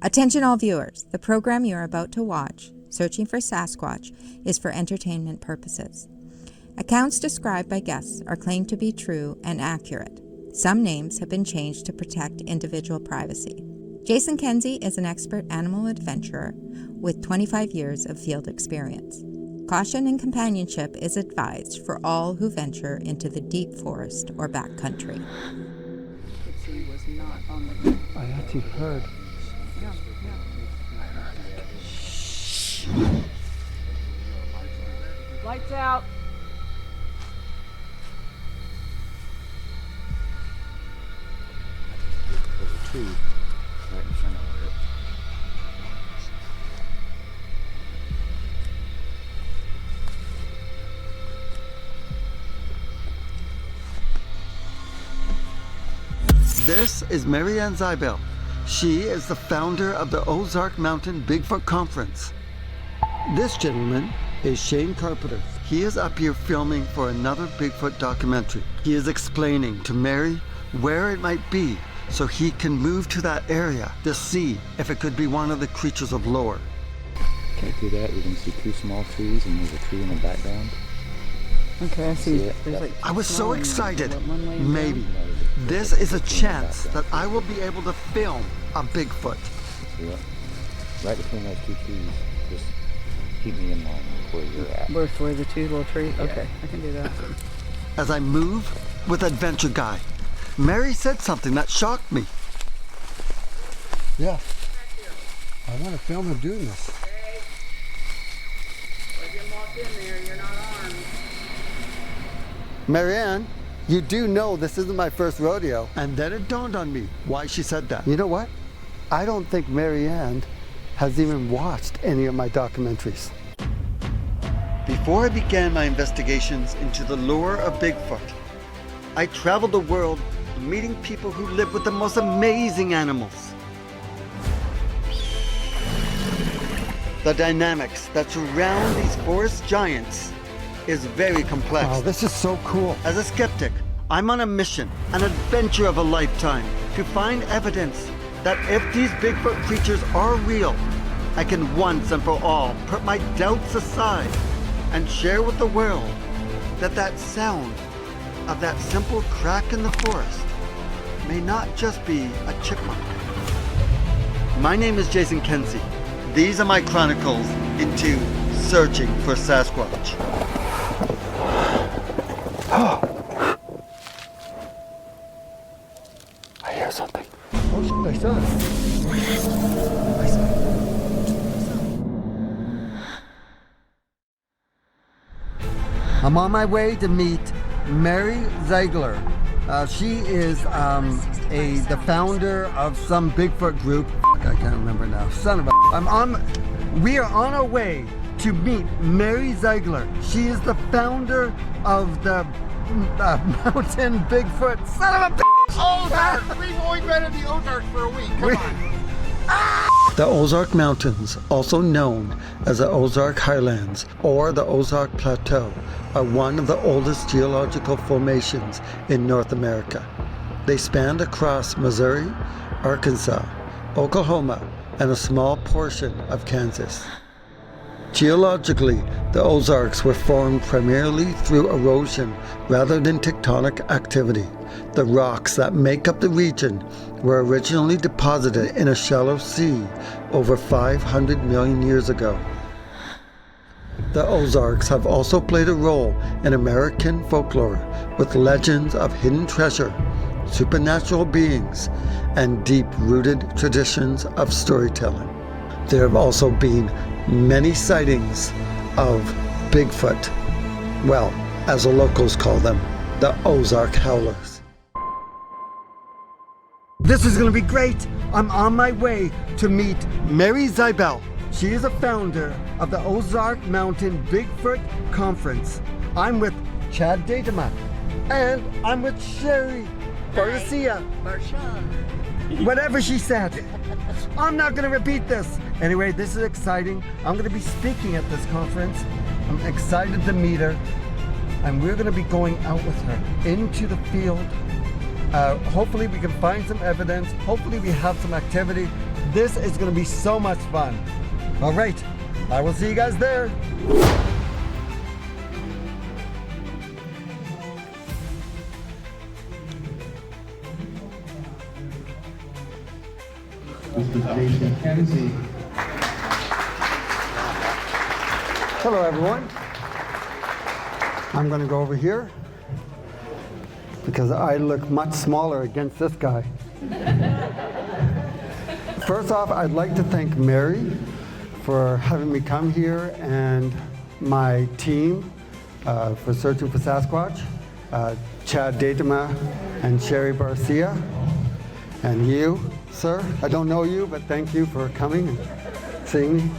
Attention all viewers, the program you are about to watch, Searching for Sasquatch, is for entertainment purposes. Accounts described by guests are claimed to be true and accurate. Some names have been changed to protect individual privacy. Jason Kenzie is an expert animal adventurer with 25 years of field experience. Caution and companionship is advised for all who venture into the deep forest or backcountry. I actually heard. Yeah. I heard it. Shh. Lights out. There's a tree right in front of it. This is Maryanne Zeibel. She is the founder of the Ozark Mountain Bigfoot Conference. This gentleman is Shane Carpenter. He is up here filming for another Bigfoot documentary. He is explaining to Mary where it might be so he can move to that area to see if it could be one of the creatures of lore. Okay, through that we can see two small trees and there's a tree in the background. Okay, I see. There's like I was so excited. Maybe down. this is a chance that I will be able to film a Bigfoot. See that? Right between those two trees. Just keep me in mind where you're at. where the two little trees? Yeah. Okay, I can do that. As I move with Adventure Guy, Mary said something that shocked me. Yeah. I want to film him doing this. Okay. Let him walk in there. You're not armed. Maryanne, you do know this isn't my first rodeo. And then it dawned on me why she said that. You know what? I don't think Maryanne has even watched any of my documentaries. Before I began my investigations into the lore of Bigfoot, I traveled the world meeting people who live with the most amazing animals. The dynamics that surround these forest giants is very complex. Oh, this is so cool. As a skeptic, I'm on a mission, an adventure of a lifetime, to find evidence that if these Bigfoot creatures are real, I can once and for all put my doubts aside and share with the world that that sound of that simple crack in the forest may not just be a chipmunk. My name is Jason Kenzie. These are my chronicles into searching for Sasquatch. I hear something. Oh shit, I saw it. I saw it. I'm on my way to meet Mary Ziegler. She is the founder of some Bigfoot group. I can't remember now. Son of a. We are on our way to meet Mary Ziegler. She is the founder of the Mountain Bigfoot. Son of a. Ozarks! We've only been in the Ozarks for a week. Come on. The Ozark Mountains, also known as the Ozark Highlands or the Ozark Plateau, are one of the oldest geological formations in North America. They span across Missouri, Arkansas, Oklahoma, and a small portion of Kansas. Geologically, the Ozarks were formed primarily through erosion rather than tectonic activity. The rocks that make up the region were originally deposited in a shallow sea over 500 million years ago. The Ozarks have also played a role in American folklore with legends of hidden treasure, supernatural beings, and deep-rooted traditions of storytelling. There have also been many sightings of Bigfoot, well, as the locals call them, the Ozark Howlers. This is going to be great. I'm on my way to meet Mary Zeibel. She is a founder of the Ozark Mountain Bigfoot Conference. I'm with Chad Datema, and I'm with Sherry Garcia. Whatever she said. I'm not going to repeat this. Anyway, this is exciting. I'm going to be speaking at this conference. I'm excited to meet her. And we're going to be going out with her into the field. Hopefully we can find some evidence. Hopefully we have some activity. This is going to be so much fun. All right, I will see you guys there. Kenzie. Hello, everyone. I'm going to go over here because I look much smaller against this guy. First off, I'd like to thank Mary for having me come here and my team for searching for Sasquatch, Chad Datema and Sherry Barcia, and you, sir. I don't know you, but thank you for coming and seeing me.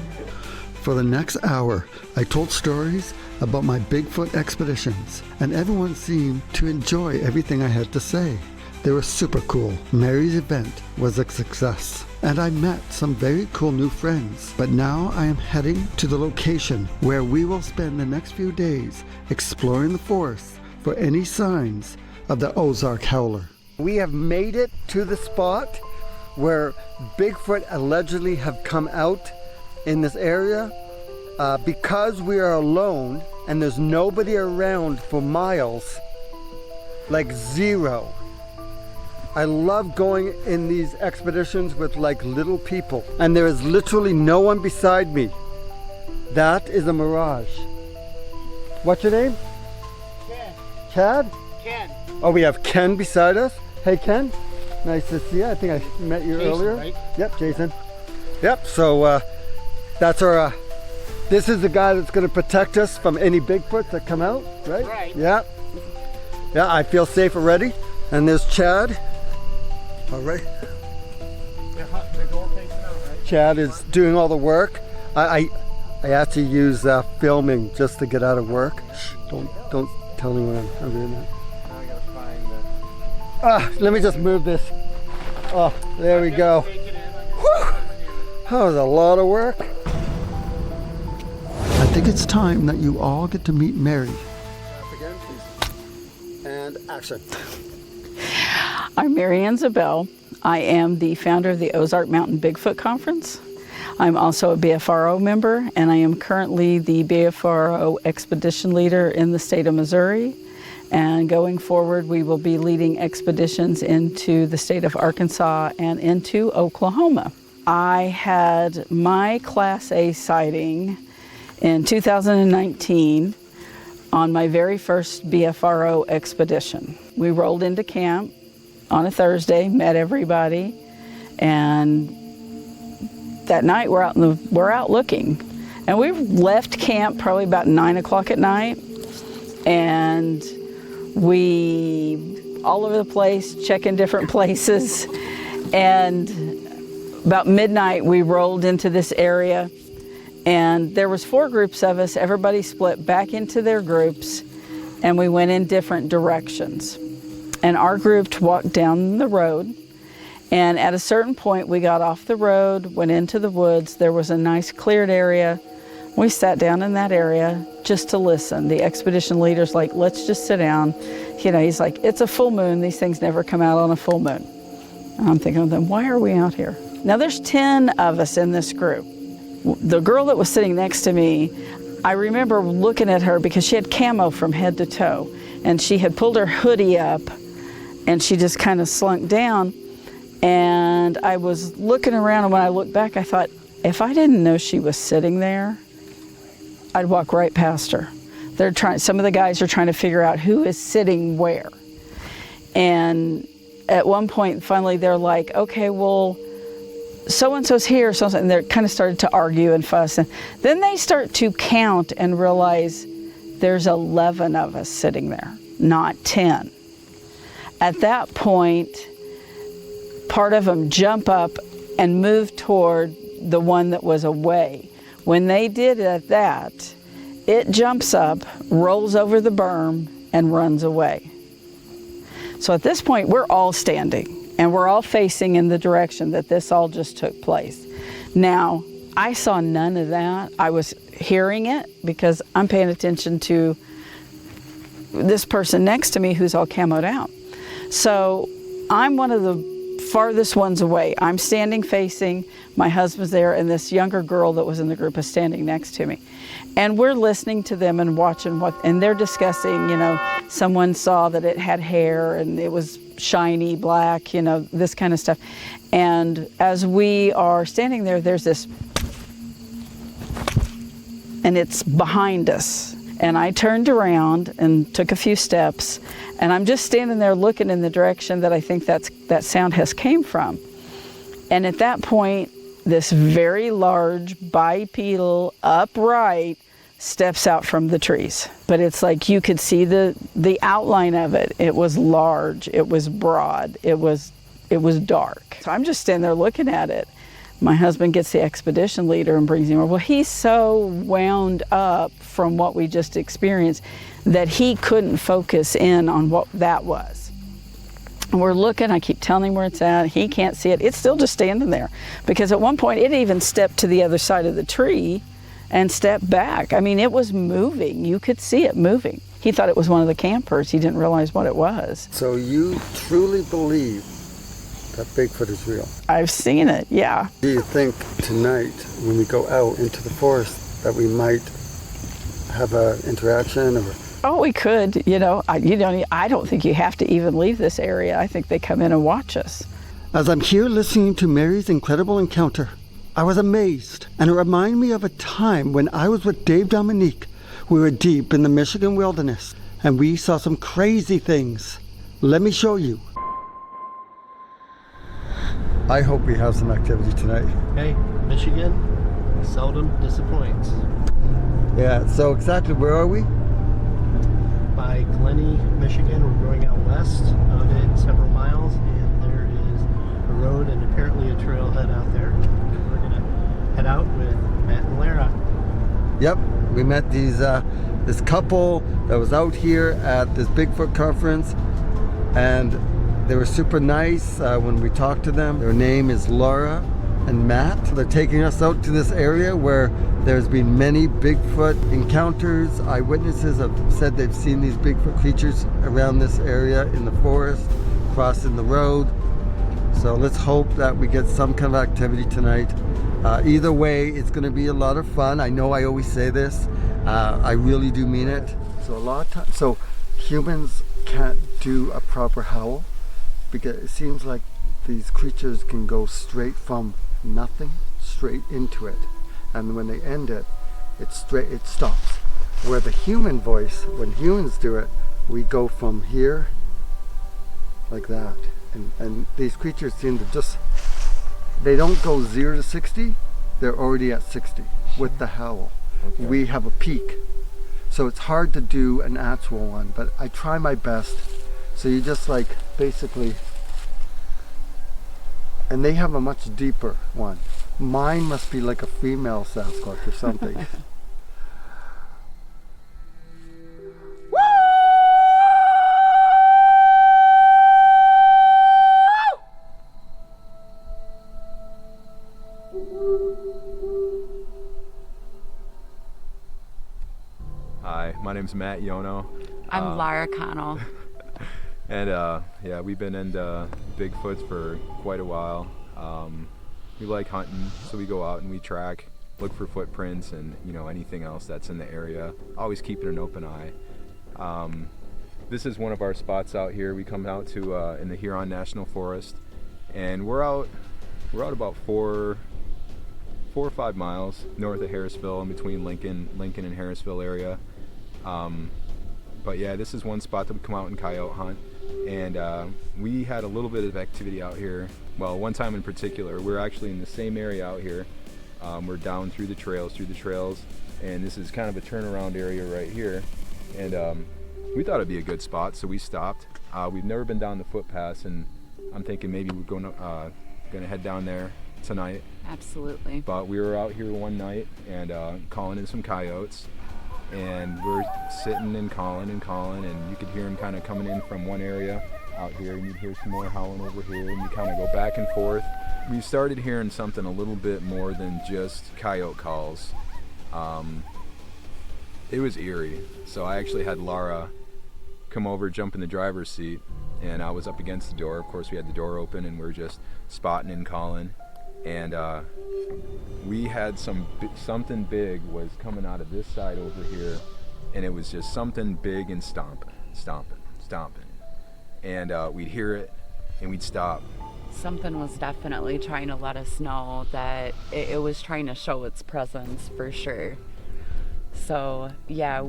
For the next hour, I told stories about my Bigfoot expeditions, and everyone seemed to enjoy everything I had to say. They were super cool. Mary's event was a success, and I met some very cool new friends. But now I am heading to the location where we will spend the next few days exploring the forest for any signs of the Ozark Howler. We have made it to the spot where Bigfoot allegedly have come out in this area. Because we are alone and there's nobody around for miles, like zero. I love going in these expeditions with like little people, and there is literally no one beside me. That is a mirage. What's your name? Ken. Chad? Ken. Oh, we have Ken beside us. Hey Ken, nice to see you. I think I met you Jason, earlier. right? Yep, Jason. Yep, so that's our, this is the guy that's gonna protect us from any Bigfoot that come out, right? Right. Yeah. Yeah, I feel safe already. And there's Chad. All right. The door facing out, right? Chad is doing all the work. I actually use filming just to get out of work. Shh, don't tell anyone I'm doing that. Now I gotta find the... Let me just move this. Oh, there we go. Whew. That was a lot of work. I think it's time that you all get to meet Mary. Again, please. And action. I'm Maryanne Zabel. I am the founder of the Ozark Mountain Bigfoot Conference. I'm also a BFRO member, and I am currently the BFRO expedition leader in the state of Missouri. And going forward, we will be leading expeditions into the state of Arkansas and into Oklahoma. I had my Class A sighting in 2019 on my very first BFRO expedition. We rolled into camp on a Thursday, met everybody, and that night we're out looking. And we left camp probably about 9 o'clock at night, and we all over the place, checking different places, and about midnight we rolled into this area, and there was 4 groups of us. Everybody split back into their groups, and we went in different directions. And our group walked down the road, and at a certain point we got off the road, went into the woods. There was a nice cleared area. We sat down in that area just to listen. The expedition leader's like, let's just sit down. You know, he's like, it's a full moon. These things never come out on a full moon. And I'm thinking, then why are we out here? Now there's 10 of us in this group. The girl that was sitting next to me, I remember looking at her because she had camo from head to toe, and she had pulled her hoodie up, and she just kind of slunk down. And I was looking around, and when I looked back, I thought, if I didn't know she was sitting there, I'd walk right past her. Some of the guys are trying to figure out who is sitting where. And at one point, finally, they're like, okay, well, so-and-so's here, so-and-so, and they kind of started to argue and fuss. And then they start to count and realize there's 11 of us sitting there, not 10. At that point, part of them jump up and move toward the one that was away. When they did that, it jumps up, rolls over the berm, and runs away. So at this point, we're all standing, and we're all facing in the direction that this all just took place. Now, I saw none of that. I was hearing it because I'm paying attention to this person next to me who's all camoed out. So I'm one of the farthest ones away. I'm standing facing, my husband's there, and this younger girl that was in the group is standing next to me. And we're listening to them and watching and they're discussing, someone saw that it had hair and it was shiny, black, this kind of stuff. And as we are standing there, there's this, and it's behind us. And I turned around and took a few steps, and I'm just standing there looking in the direction that I think that sound has came from. And at that point, this very large, bipedal, upright, steps out from the trees. But it's like you could see the outline of it. It was large, it was broad, it was dark. So I'm just standing there looking at it. My husband gets the expedition leader and brings him over. Well, he's so wound up from what we just experienced that he couldn't focus in on what that was. And we're looking, I keep telling him where it's at. He can't see it. It's still just standing there. Because at one point, it even stepped to the other side of the tree and stepped back. I mean, it was moving. You could see it moving. He thought it was one of the campers. He didn't realize what it was. So you truly believe that Bigfoot is real? I've seen it, yeah. Do you think tonight, when we go out into the forest, that we might have an interaction? Or? Oh, we could. I don't think you have to even leave this area. I think they come in and watch us. As I'm here listening to Mary's incredible encounter, I was amazed, and it reminded me of a time when I was with Dave Dominique. We were deep in the Michigan wilderness, and we saw some crazy things. Let me show you. I hope we have some activity tonight. Hey, Michigan seldom disappoints. Yeah, so exactly where are we? By Glenny, Michigan. We're going out west of it several miles, and there is a road and apparently a trailhead out there. We're going to head out with Matt and Lara. Yep, we met this couple that was out here at this Bigfoot conference, and they were super nice when we talked to them. Their name is Laura and Matt. They're taking us out to this area where there's been many Bigfoot encounters. Eyewitnesses have said they've seen these Bigfoot creatures around this area in the forest, crossing the road. So let's hope that we get some kind of activity tonight. Either way, it's going to be a lot of fun. I know I always say this. I really do mean it. So a lot of times, so humans can't do a proper howl, because it seems like these creatures can go straight from nothing straight into it, and when they end it, it stops. Where the human voice, when humans do it, we go from here like that, and these creatures seem to they don't go 0 to 60, they're already at 60 with the howl. Okay. We have a peak, so it's hard to do an actual one, but I try my best. So you just basically, and they have a much deeper one. Mine must be like a female Sasquatch or something. Hi, my name's Matt Yono. I'm Lara Connell. And yeah, we've been into Bigfoots for quite a while. We like hunting, so we go out and we track, look for footprints and anything else that's in the area. Always keeping an open eye. This is one of our spots out here. We come out to in the Huron National Forest, and we're out about 4 or 5 miles north of Harrisville, in between Lincoln and Harrisville area. But yeah, this is one spot that we come out and coyote hunt, and we had a little bit of activity out here. Well, one time in particular, we're actually in the same area out here. We're down through the trails, and this is kind of a turnaround area right here, and we thought it'd be a good spot, so we stopped. We've never been down the footpath, and I'm thinking maybe we're gonna head down there tonight. Absolutely. But we were out here one night and calling in some coyotes, and we're sitting and calling, and you could hear them kind of coming in from one area out here, and you'd hear some more howling over here, and you kind of go back and forth. We started hearing something a little bit more than just coyote calls. It was eerie, so I actually had Laura come over, jump in the driver's seat, and I was up against the door. Of course, we had the door open, and we were just spotting and calling. And we had something big was coming out of this side over here, and it was just something big and stomping. And we'd hear it, and we'd stop. Something was definitely trying to let us know that it was trying to show its presence for sure. So yeah,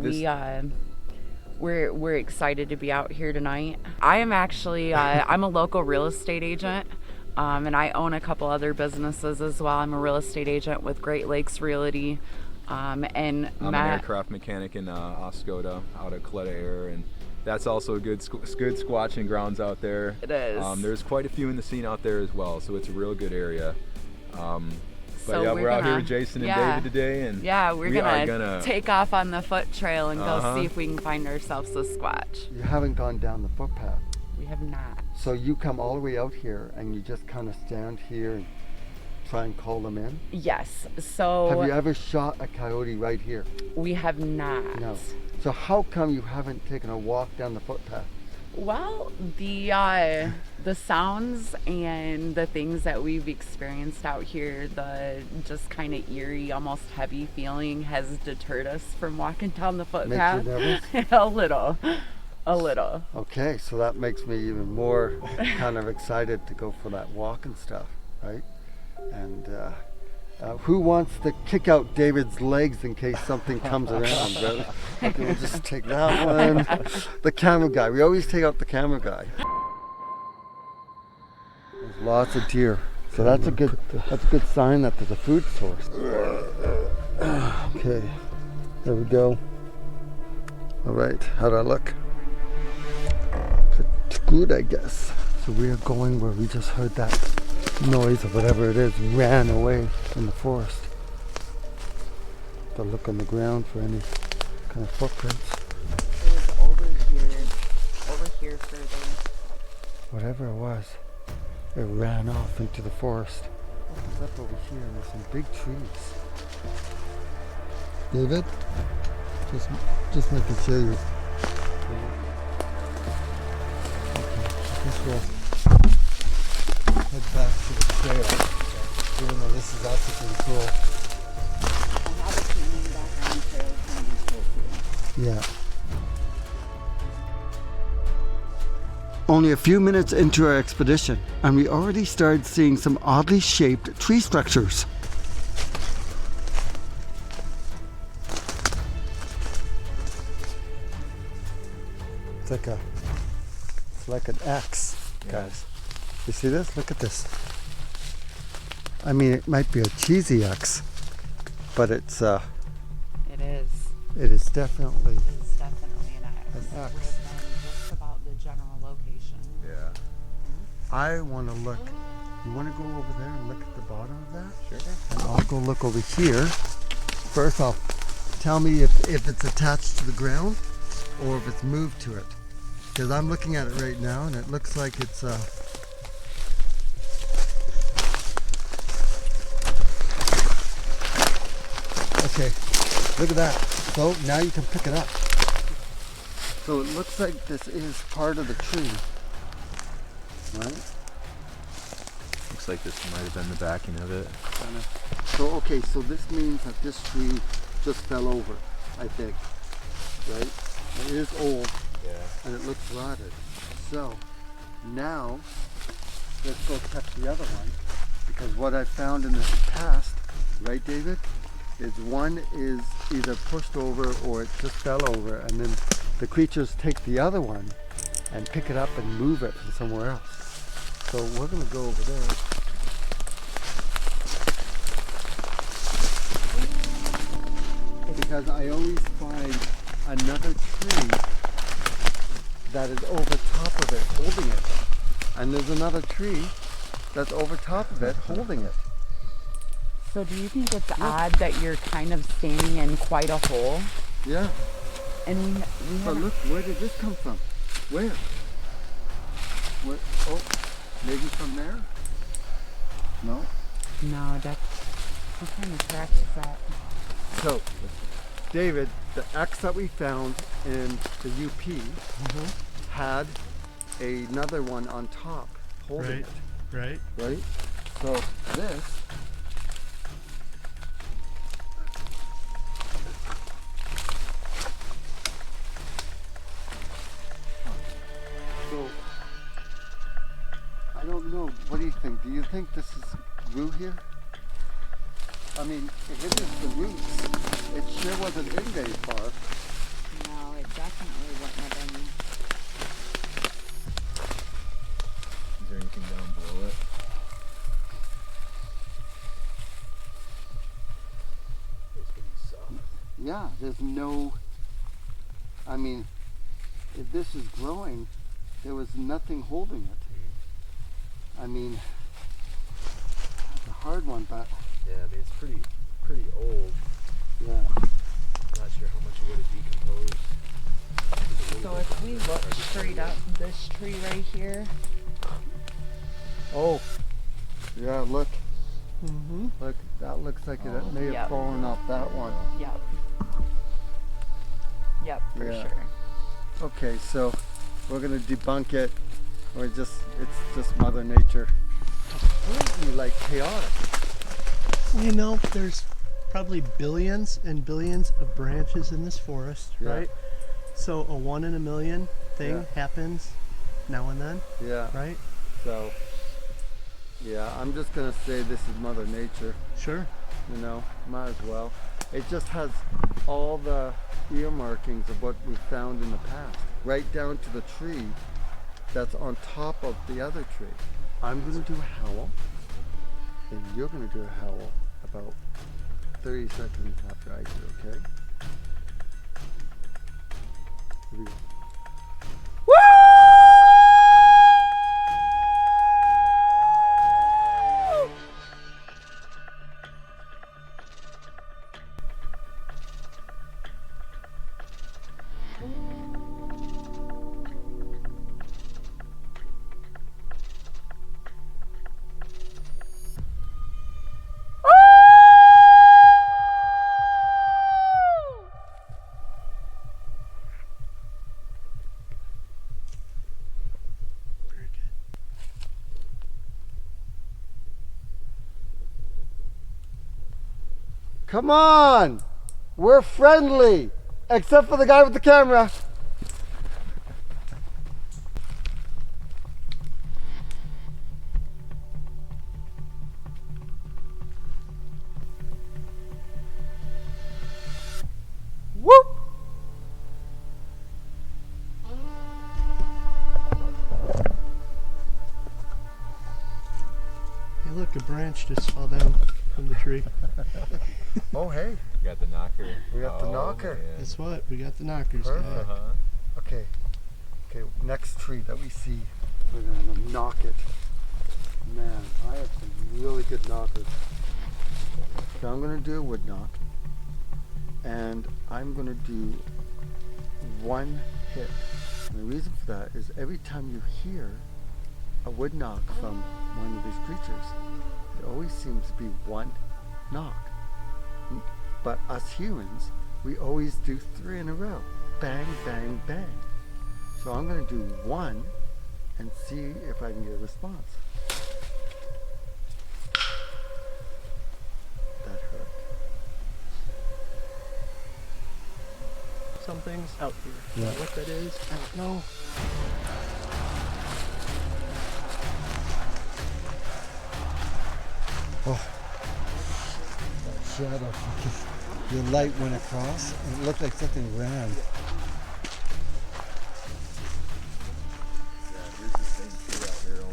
we're excited to be out here tonight. I am actually I'm a local real estate agent, and I own a couple other businesses as well. I'm a real estate agent with Great Lakes Realty, and I'm an aircraft mechanic in Oscoda, out of Coletta Air, and that's also good squatching grounds out there. It is. There's quite a few in the scene out there as well, so it's a real good area. But so yeah, we're out here with Jason and David today, and we're gonna take off on the foot trail and go see if we can find ourselves a Sasquatch. You haven't gone down the footpath. We have not. So you come all the way out here and you just kind of stand here and try and call them in? Yes. So have you ever shot a coyote right here? We have not. No. So how come you haven't taken a walk down the footpath? Well, the sounds and the things that we've experienced out here, the just kind of eerie, almost heavy feeling has deterred us from walking down the footpath. Makes you nervous? A little. Okay, so that makes me even more kind of excited to go for that walk and stuff, right? And who wants to kick out David's legs in case something comes around, brother? Okay, we'll just take that one. The camera guy. We always take out the camera guy. There's lots of deer. So that's a good sign that there's a food source. Okay, there we go. All right, how'd I look? Good, I guess. So we are going where we just heard that noise or whatever it is, ran away in the forest. To look on the ground for any kind of footprints. It was over here further. Whatever it was, it ran off into the forest. It's up over here and there's some big trees. David, just making sure you. We'll head back to the trail, even though this is also pretty cool. Yeah. Only a few minutes into our expedition, and we already started seeing some oddly shaped tree structures. It's like an X, guys. You see this? Look at this. I mean, it might be a cheesy X, but it's It is. It is definitely. It is definitely an X. An X. Within just about the general location. Yeah. I want to look. You want to go over there and look at the bottom of that? Sure. And I'll go look over here. First off, tell me if it's attached to the ground or if it's moved to it. Because I'm looking at it right now and it looks like it's okay, look at that. So now you can pick it up. So it looks like this is part of the tree, right? Looks like this might have been the backing of it. So okay, so this means that this tree just fell over, I think, right? It is old. Yeah. And it looks rotted. So now let's go check the other one, because what I found in the past, right, David, is one is either pushed over or it just fell over, and then the creatures take the other one and pick it up and move it from somewhere else. So we're going to go over there. Because I always find another tree that is over top of it, holding it. And there's another tree that's over top of it, holding it. So do you think it's odd that you're kind of standing in quite a hole? Yeah. And we But look, where did this come from? Where? Oh, maybe from there? No? No, that's... What kind of track is that? So, David, the X that we found in the UP had another one on top holding it. Right. Right? So this I don't know. What do you think? Do you think this is Rue here? I mean, if it is the roots, it sure wasn't in very far. No, it definitely wouldn't have been. Is there anything down below it? Yeah, there's no, I mean, if this is growing, there was nothing holding it. I mean, it's a hard one, but Yeah, I mean it's pretty old. yeah. Not sure how much it would have decomposed. So if we look straight up this tree right here, Oh, yeah, look. Look, that looks like it may have Yep. fallen off that one. Yep, for Yeah. sure. Okay, so we're gonna debunk it. It's just Mother Nature. Really like chaotic. You know, there's probably billions and billions of branches in this forest, Yeah. right? So a 1 in a million thing happens now and then, Yeah. right? So, yeah, I'm just gonna say this is Mother Nature. Sure. You know, might as well. It just has all the ear markings of what we found in the past, right down to the tree that's on top of the other tree. I'm gonna do a howl, and you're gonna do a howl about 30 seconds after I do, okay? Here we go. Come on! We're friendly! Except for the guy with the camera. Whoop! Hey, look, a branch just fell down from the tree. Oh, hey. You got the knocker. We got the knocker. Man. Guess what? We got the knockers, guy. Perfect. Uh-huh. Okay, next tree that we see, we're gonna knock it. Man, I have some really good knockers. So I'm gonna do a wood knock, and I'm gonna do one hit. And the reason for that is every time you hear a wood knock from one of these creatures, there always seems to be one knock. But us humans, we always do 3 in a row. Bang, bang, bang. So I'm going to do 1 and see if I can get a response. That hurt. Something's out here. Yeah. What that is, I don't know. Oh, that shadow. Your light went across and it looked like something ran.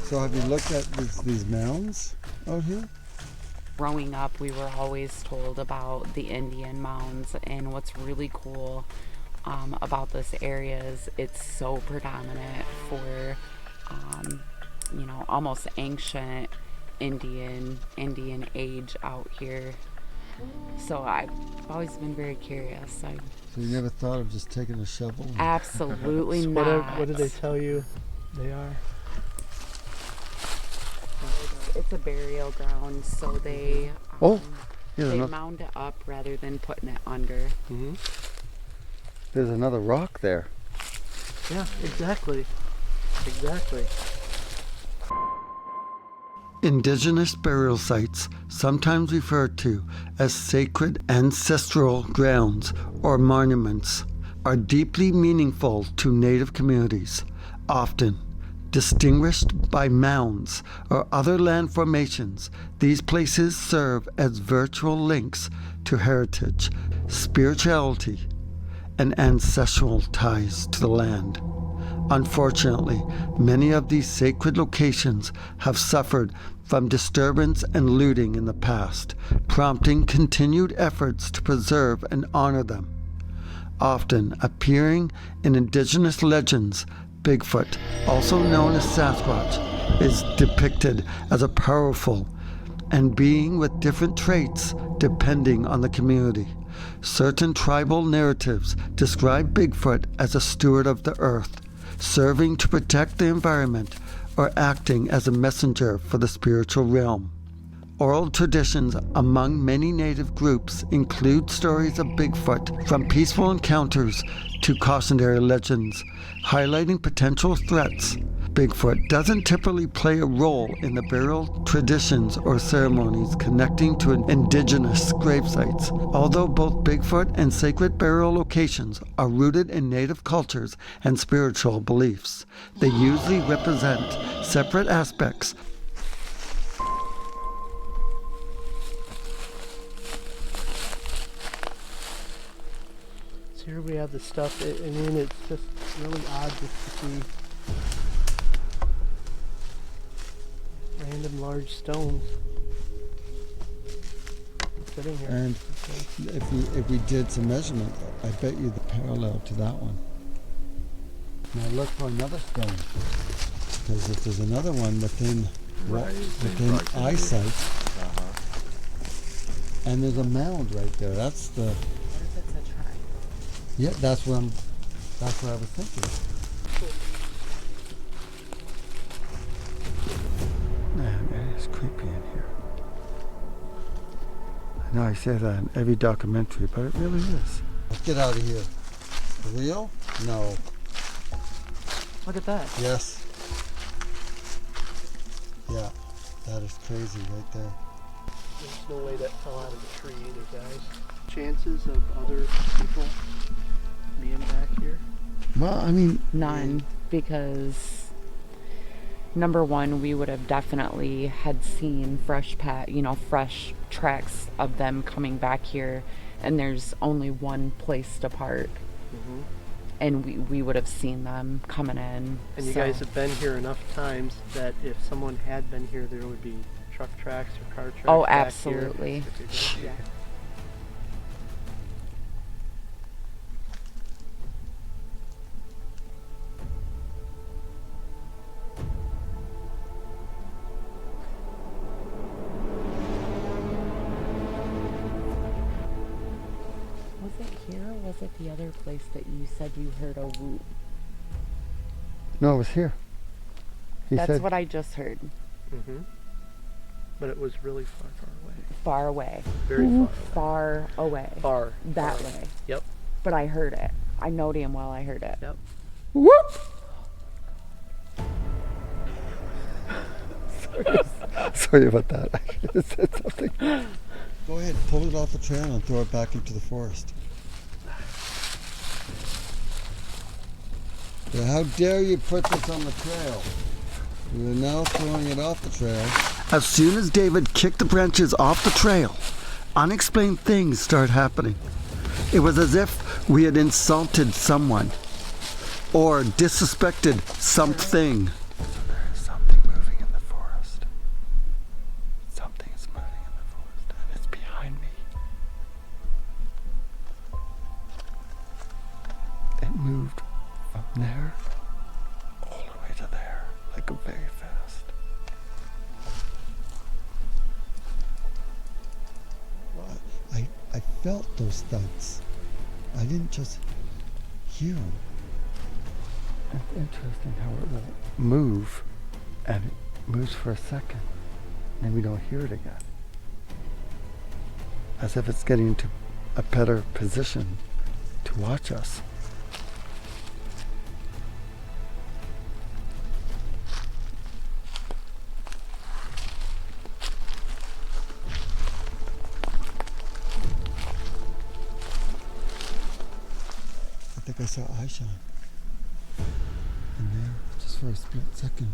So have you looked at these mounds out here? Growing up, we were always told about the Indian mounds, and what's really cool about this area is it's so predominant for, almost ancient Indian age out here. So I've always been very curious. So you never thought of just taking a shovel? Absolutely So not. what did they tell you they are? It's a burial ground, so they here's they another. mound it up rather than putting it under. There's another rock back there. Yeah, exactly. Exactly. Indigenous burial sites, sometimes referred to as sacred ancestral grounds or monuments, are deeply meaningful to Native communities, often distinguished by mounds or other land formations. These places serve as virtual links to heritage, spirituality, and ancestral ties to the land. Unfortunately, many of these sacred locations have suffered from disturbance and looting in the past, prompting continued efforts to preserve and honor them. Often appearing in indigenous legends, Bigfoot, also known as Sasquatch, is depicted as a powerful and being with different traits depending on the community. Certain tribal narratives describe Bigfoot as a steward of the earth, serving to protect the environment or acting as a messenger for the spiritual realm. Oral traditions among many Native groups include stories of Bigfoot, from peaceful encounters to cautionary legends, highlighting potential threats. Bigfoot doesn't typically play a role in the burial traditions or ceremonies connecting to indigenous gravesites. Although both Bigfoot and sacred burial locations are rooted in Native cultures and spiritual beliefs, they usually represent separate aspects. So here we have the stuff. I mean, it's just really odd just to see random large stones sitting here. And if we did some measurement, I bet you the parallel to that one. Now look for another stone, because if there's another one within eyesight, and there's a mound right there. That's the. What if it's a triangle? Yeah, that's what I was thinking. Man, it's creepy in here. I know I say that in every documentary, but it really is. Let's get out of here. Real? No. Look at that. Yes. Yeah, that is crazy right there. There's no way that fell out of the tree either, guys. Chances of other people being back here? Well, I mean, None, because number one, we would have definitely had seen fresh tracks of them coming back here, and there's only one place to park. Mm-hmm. And we would have seen them coming in. And you guys have been here enough times that if someone had been here, there would be truck tracks or car tracks. Oh, back absolutely. Here. Yeah. Was it here or was it the other place that you said you heard a whoop? no, it was here. That's what I just heard. Mm-hmm. But it was really far, far away. Far away. Very far away. Far. That far. way. Yep. But I heard it. I know damn well I heard it. Yep. Whoop! Sorry about that. I should have said something. Go ahead, pull it off the trail and throw it back into the forest. Yeah, how dare you put this on the trail? We're now throwing it off the trail. As soon as David kicked the branches off the trail, unexplained things started happening. It was as if we had insulted someone or disrespected something. There is something moving in the forest. Something is moving in the forest, and it's behind me. It moved from there all the way to there, like a very fast. I felt those thuds. I didn't just hear them. It's interesting how it will move, and it moves for a second, and we don't hear it again. As if it's getting into a better position to watch us. like I saw eye shine. And there, just for a split second.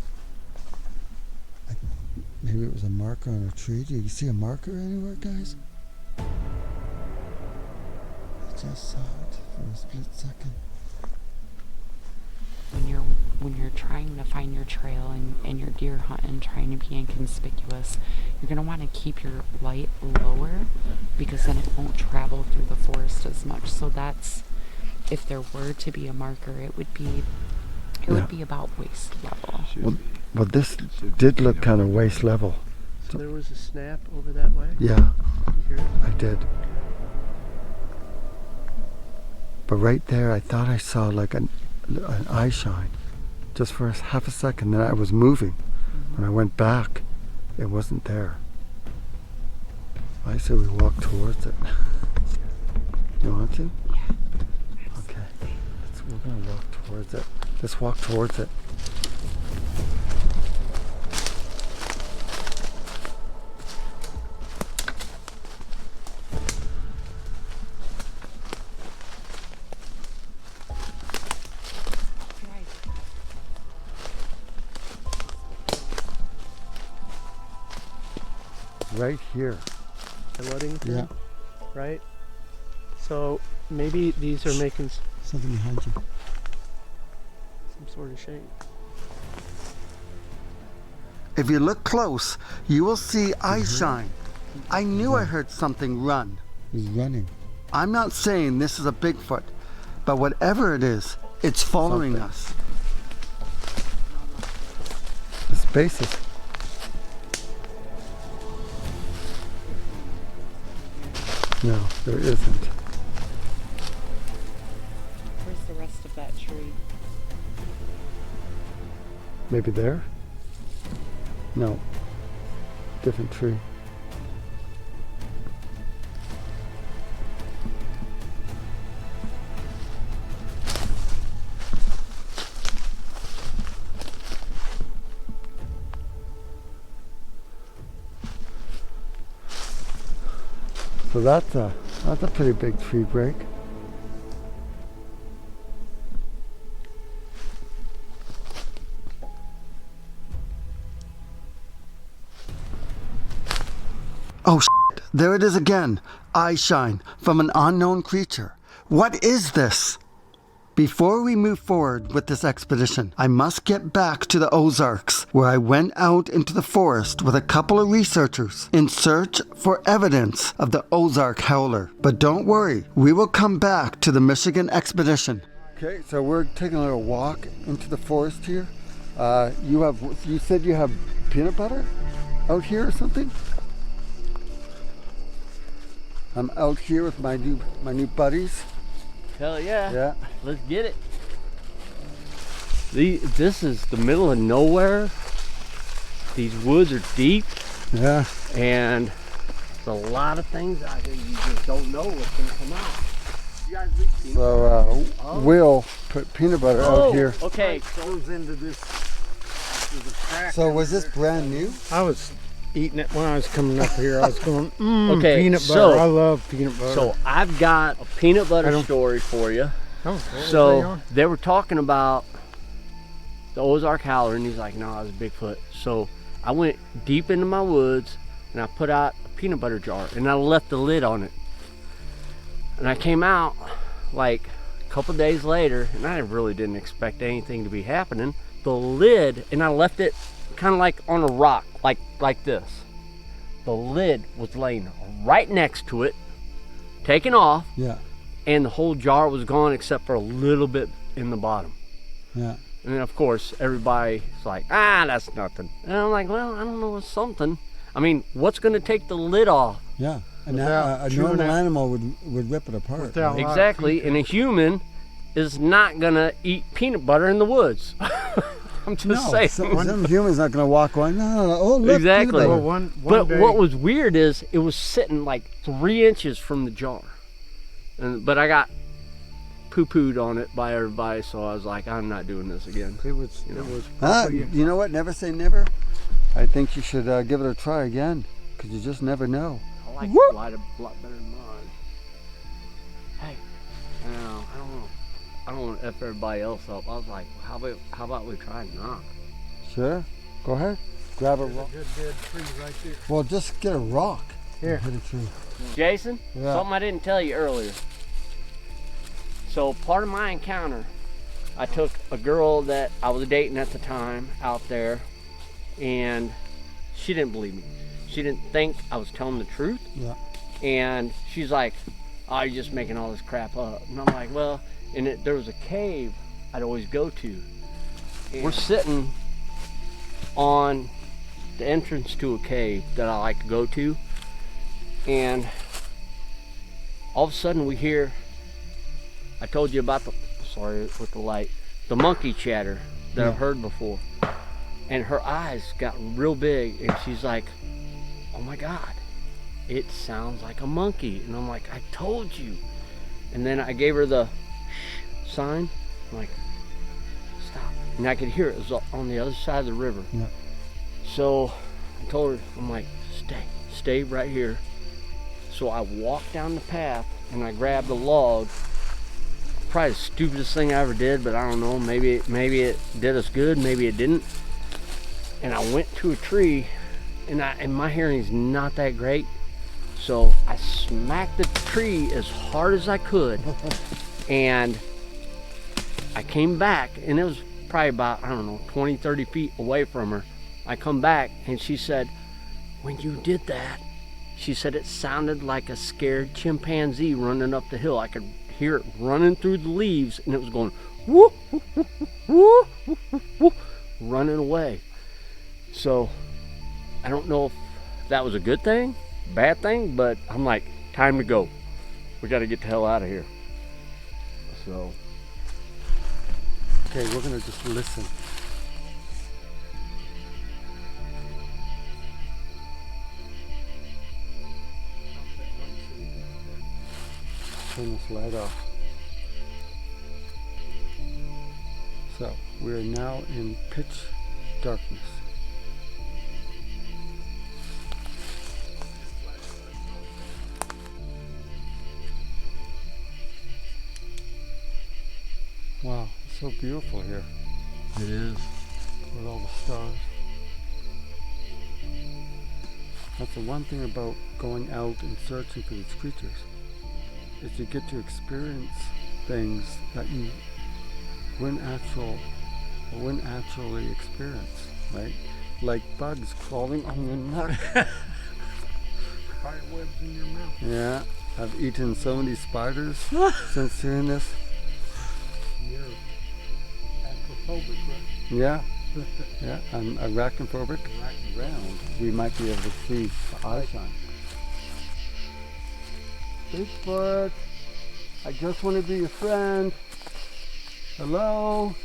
Maybe it was a marker on a tree. Do you see a marker anywhere, guys? I just saw it for a split second. When you're trying to find your trail and you're deer hunting, trying to be inconspicuous, you're going to want to keep your light lower because then it won't travel through the forest as much. So that's, if there were to be a marker, it would be about waist level. Well, this did look kind of waist level. So there was a snap over that way? Yeah, You hear it? I did. But right there, I thought I saw like an eye shine. Just for half a second, then I was moving. When I went back, it wasn't there. I say we walk towards it. Do you want to? Yeah. Okay. We're gonna walk towards it. Let's walk towards it. Right here. The loading thing? Yeah. Right? So maybe these are making Something behind you. some sort of shape. If you look close, you will see eye shine. I knew I heard something run. He's running. I'm not saying this is a Bigfoot, but whatever it is, it's following us. The spaces. No, there isn't. Where's the rest of that tree? Maybe there? No. Different tree. So that's a pretty big tree break. Oh shit, there it is again. Eye shine from an unknown creature. What is this? Before we move forward with this expedition, I must get back to the Ozarks, where I went out into the forest with a couple of researchers in search for evidence of the Ozark Howler. But don't worry, we will come back to the Michigan expedition. Okay, so we're taking a little walk into the forest here. You said you have peanut butter out here or something? I'm out here with my new buddies. Hell yeah. Yeah. Let's get it. This is the middle of nowhere. These woods are deep. Yeah. And there's a lot of things out here you just don't know what's going to come out. You guys So Will put peanut butter out here. Okay. Goes into this. So was this brand new? I was eating it when I was coming up here. I was going, Okay, peanut butter. so- I love peanut butter. So I've got a peanut butter story for you. So they were talking about the Ozark Howler, and he's like, no, it was a Bigfoot. So I went deep into my woods, and I put out a peanut butter jar, and I left the lid on it. And I came out like a couple days later, and I really didn't expect anything to be happening. The lid, and I left it kind of like on a rock, like this. The lid was laying right next to it, taken off. Yeah. And the whole jar was gone except for a little bit in the bottom. Yeah. And then of course everybody's like, that's nothing. And I'm like, well, I don't know, it's something. I mean, what's gonna take the lid off? Yeah. And a normal animal would rip it apart. Right? Exactly. And a human is not gonna eat peanut butter in the woods. I'm just saying. Some human's not gonna walk on. No. Oh, look. Exactly. Well, but what was weird is it was sitting like 3 inches from the jar. But I got poo-pooed on it by everybody, so I was like, I'm not doing this again. It was. You know what? Never say never. I think you should give it a try again, because you just never know. I like the light a lot better than mine. Hey, I don't know. I don't want to F everybody else up. I was like, how about we try not? Sure. Go ahead. Grab a rock. Good dead tree right there. Well, just get a rock. Here. Hit a tree. Jason, Yeah. something I didn't tell you earlier. So part of my encounter, I took a girl that I was dating at the time out there, and she didn't believe me. She didn't think I was telling the truth. Yeah. And she's like, oh, you're just making all this crap up. And I'm like, well, and there was a cave I'd always go to. And we're sitting on the entrance to a cave that I like to go to. And all of a sudden we hear, I told you about with the light, the monkey chatter that I've heard before. And her eyes got real big, and she's like, oh my God, it sounds like a monkey. And I'm like, I told you. And then I gave her the shh sign. I'm like, stop. And I could hear it. It was on the other side of the river. Yeah. So I told her, I'm like, stay right here. So I walked down the path and I grabbed a log. Probably the stupidest thing I ever did, but I don't know. Maybe it did us good, maybe it didn't. And I went to a tree, and my hearing's not that great. So I smacked the tree as hard as I could, and I came back, and it was probably about, I don't know, 20, 30 feet away from her. I come back, and she said, when you did that, she said it sounded like a scared chimpanzee running up the hill. I could hear it running through the leaves, and it was going whoop, whoop, whoop, whoop, whoop, whoop, running away. So I don't know if that was a good thing, bad thing, but I'm like, time to go. We got to get the hell out of here. So okay, we're gonna just listen. Turn this light off. So we are now in pitch darkness. Wow, it's so beautiful here. it is. With all the stars. That's the one thing about going out and searching for these creatures, is you get to experience things that you wouldn't actually experience, right? Like bugs crawling on your neck. Spider webs in your mouth. Yeah, I've eaten so many spiders since doing this. You're acrophobic, right? Yeah, yeah, I'm arachnophobic. Around, we might be able to see the eye shine. Bigfoot, I just want to be your friend. Hello?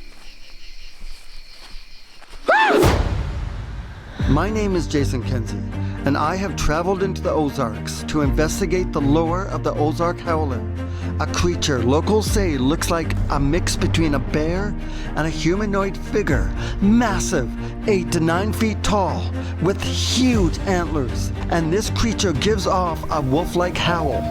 My name is Jason Kenzie, and I have traveled into the Ozarks to investigate the lore of the Ozark Howler, a creature locals say looks like a mix between a bear and a humanoid figure, massive, 8 to 9 feet tall, with huge antlers, and this creature gives off a wolf-like howl.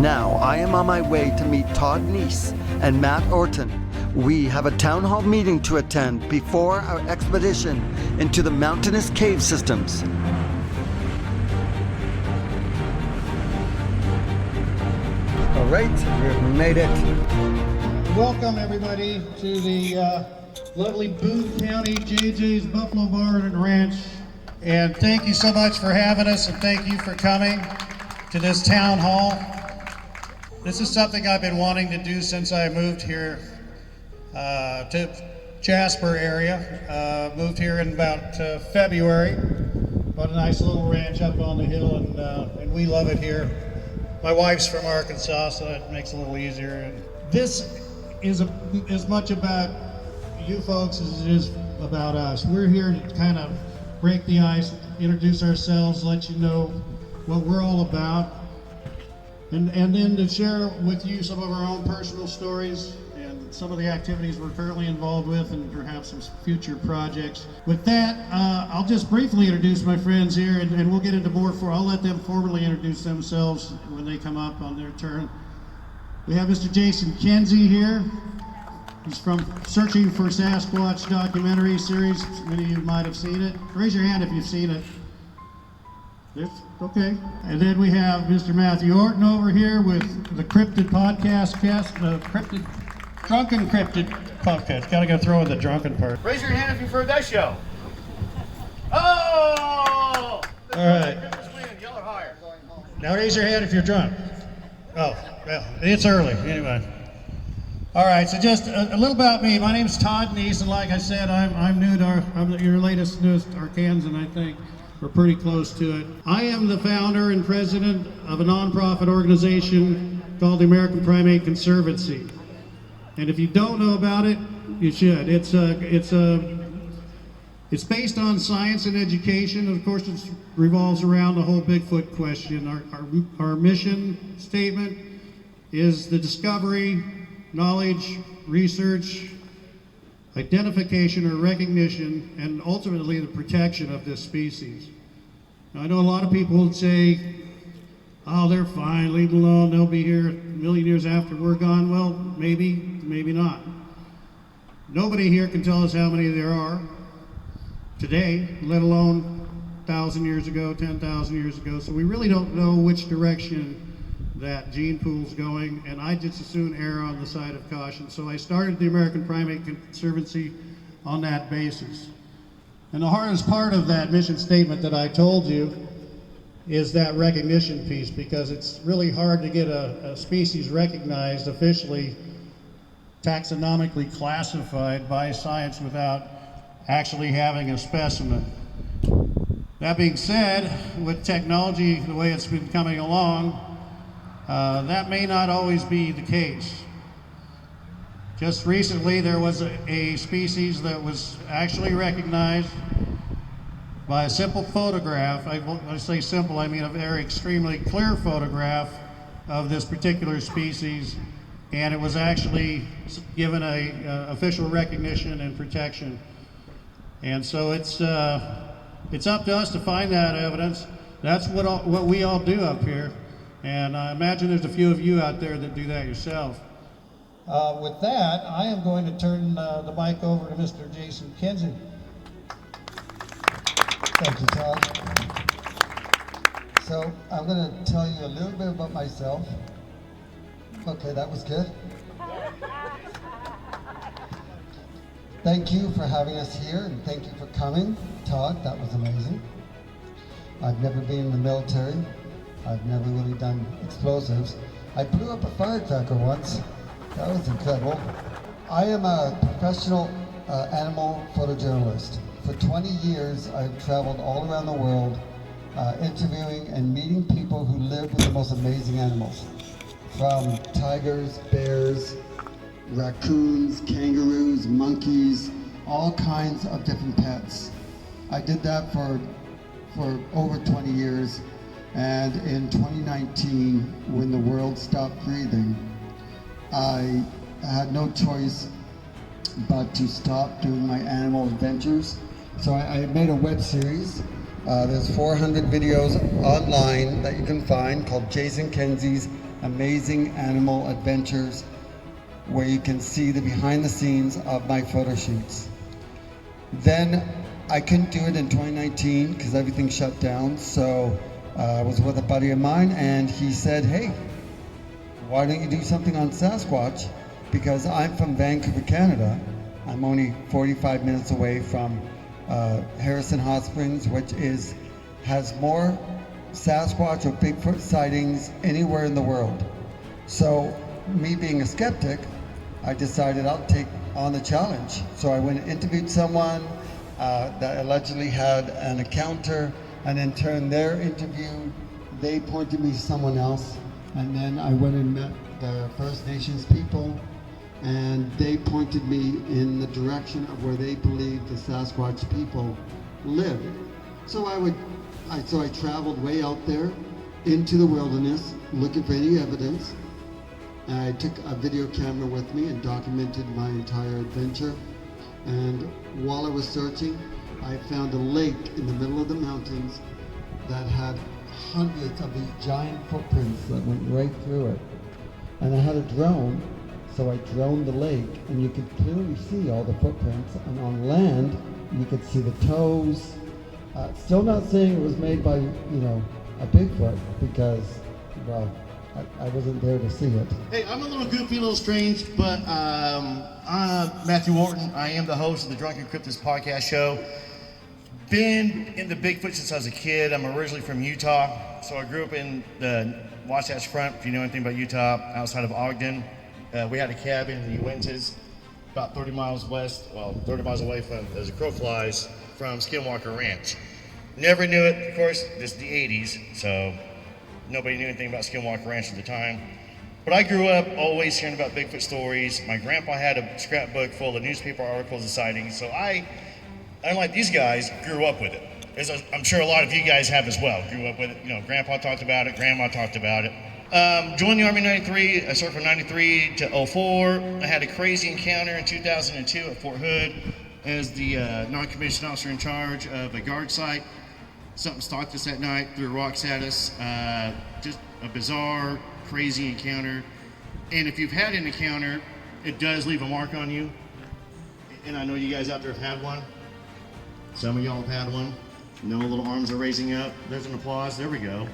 Now I am on my way to meet Todd Neese and Matt Orton. We have a town hall meeting to attend before our expedition into the mountainous cave systems. All right, we've made it. Welcome everybody to the lovely Boone County JJ's Buffalo Barn and Ranch. And thank you so much for having us, and thank you for coming to this town hall. This is something I've been wanting to do since I moved here to Jasper area. Moved here in about February. Bought a nice little ranch up on the hill, and we love it here. My wife's from Arkansas, so that makes it a little easier. And this is as much about you folks as it is about us. We're here to kind of break the ice, introduce ourselves, let you know what we're all about, and then to share with you some of our own personal stories and some of the activities we're currently involved with, and perhaps some future projects. With that, I'll just briefly introduce my friends here, and we'll get into more. I'll let them formally introduce themselves when they come up on their turn. We have Mr. Jason Kenzie here. He's from Searching for Sasquatch documentary series. Many of you might have seen it. Raise your hand if you've seen it. Okay. And then we have Mr. Matthew Orton over here with the Cryptid Podcast cast, Drunken Cryptid Podcast. Gotta throw in the drunken part. Raise your hand if you've heard that show. Oh! All right. Y'all are higher. Now raise your hand if you're drunk. Oh, well, it's early, anyway. All right, so just a little about me. My name's Todd Neese, and like I said, I'm new to I'm your newest Arkansan, I think. We're pretty close to it. I am the founder and president of a nonprofit organization called the American Primate Conservancy. And if you don't know about it, you should. It's based on science and education. Of course, it revolves around the whole Bigfoot question. Our mission statement is the discovery, knowledge, research, identification or recognition, and ultimately the protection of this species. Now, I know a lot of people would say, oh, they're fine, leave them alone, they'll be here a million years after we're gone. Well, maybe, maybe not. Nobody here can tell us how many there are today, let alone 1,000 years ago, 10,000 years ago. So we really don't know which direction that gene pool's going, and I just as soon err on the side of caution. So I started the American Primate Conservancy on that basis. And the hardest part of that mission statement that I told you is that recognition piece, because it's really hard to get a species recognized officially, taxonomically classified by science without actually having a specimen. That being said, with technology the way it's been coming along, that may not always be the case. Just recently there was a species that was actually recognized by a simple photograph. When I say simple, I mean a very extremely clear photograph of this particular species, and it was actually given a official recognition and protection. And so it's up to us to find that evidence. That's what we all do up here. And I imagine there's a few of you out there that do that yourself. With that, I am going to turn the mic over to Mr. Jason Kenzie. Thank you, Todd. So I'm going to tell you a little bit about myself. Okay, that was good. Thank you for having us here, and thank you for coming. Todd, that was amazing. I've never been in the military. I've never really done explosives. I blew up a firecracker once. That was incredible. I am a professional animal photojournalist. For 20 years, I've traveled all around the world interviewing and meeting people who live with the most amazing animals. From tigers, bears, raccoons, kangaroos, monkeys, all kinds of different pets. I did that for over 20 years. And in 2019, when the world stopped breathing, I had no choice but to stop doing my animal adventures. So I made a web series. There's 400 videos online that you can find called Jason Kenzie's Amazing Animal Adventures, where you can see the behind the scenes of my photo shoots. Then I couldn't do it in 2019 because everything shut down. So I was with a buddy of mine, and he said, hey, why don't you do something on Sasquatch? Because I'm from Vancouver, Canada. I'm only 45 minutes away from Harrison Hot Springs, which has more Sasquatch or Bigfoot sightings anywhere in the world. So me being a skeptic, I decided I'll take on the challenge. So I went and interviewed someone that allegedly had an encounter, and in turn their interview, they pointed me to someone else. And then I went and met the First Nations people, and they pointed me in the direction of where they believed the Sasquatch people live. So I traveled way out there into the wilderness looking for any evidence. And I took a video camera with me and documented my entire adventure. And while I was searching, I found a lake in the middle of the mountains that had hundreds of these giant footprints that went right through it. And I had a drone, so I droned the lake, and you could clearly see all the footprints. And on land, you could see the toes. Still not saying it was made by, a Bigfoot, because, well, I wasn't there to see it. Hey, I'm a little goofy, a little strange, but I'm Matthew Wharton. I am the host of the Drunken Cryptid podcast show. Been into Bigfoot since I was a kid. I'm originally from Utah, so I grew up in the Wasatch Front, if you know anything about Utah, outside of Ogden. We had a cabin in the Uintas, about 30 miles away from, as a crow flies, from Skinwalker Ranch. Never knew it, of course, this is the 80s, so nobody knew anything about Skinwalker Ranch at the time. But I grew up always hearing about Bigfoot stories. My grandpa had a scrapbook full of newspaper articles and sightings, so I, unlike these guys, grew up with it. As I'm sure a lot of you guys have as well. Grew up with it. Grandpa talked about it, Grandma talked about it. Joined the Army in 93. I served from 93 to 04. I had a crazy encounter in 2002 at Fort Hood as the non-commissioned officer in charge of a guard site. Something stalked us that night, threw rocks at us. Just a bizarre, crazy encounter. And if you've had an encounter, it does leave a mark on you. And I know you guys out there have had one. Some of y'all have had one. No little arms are raising up. There's an applause. There we go.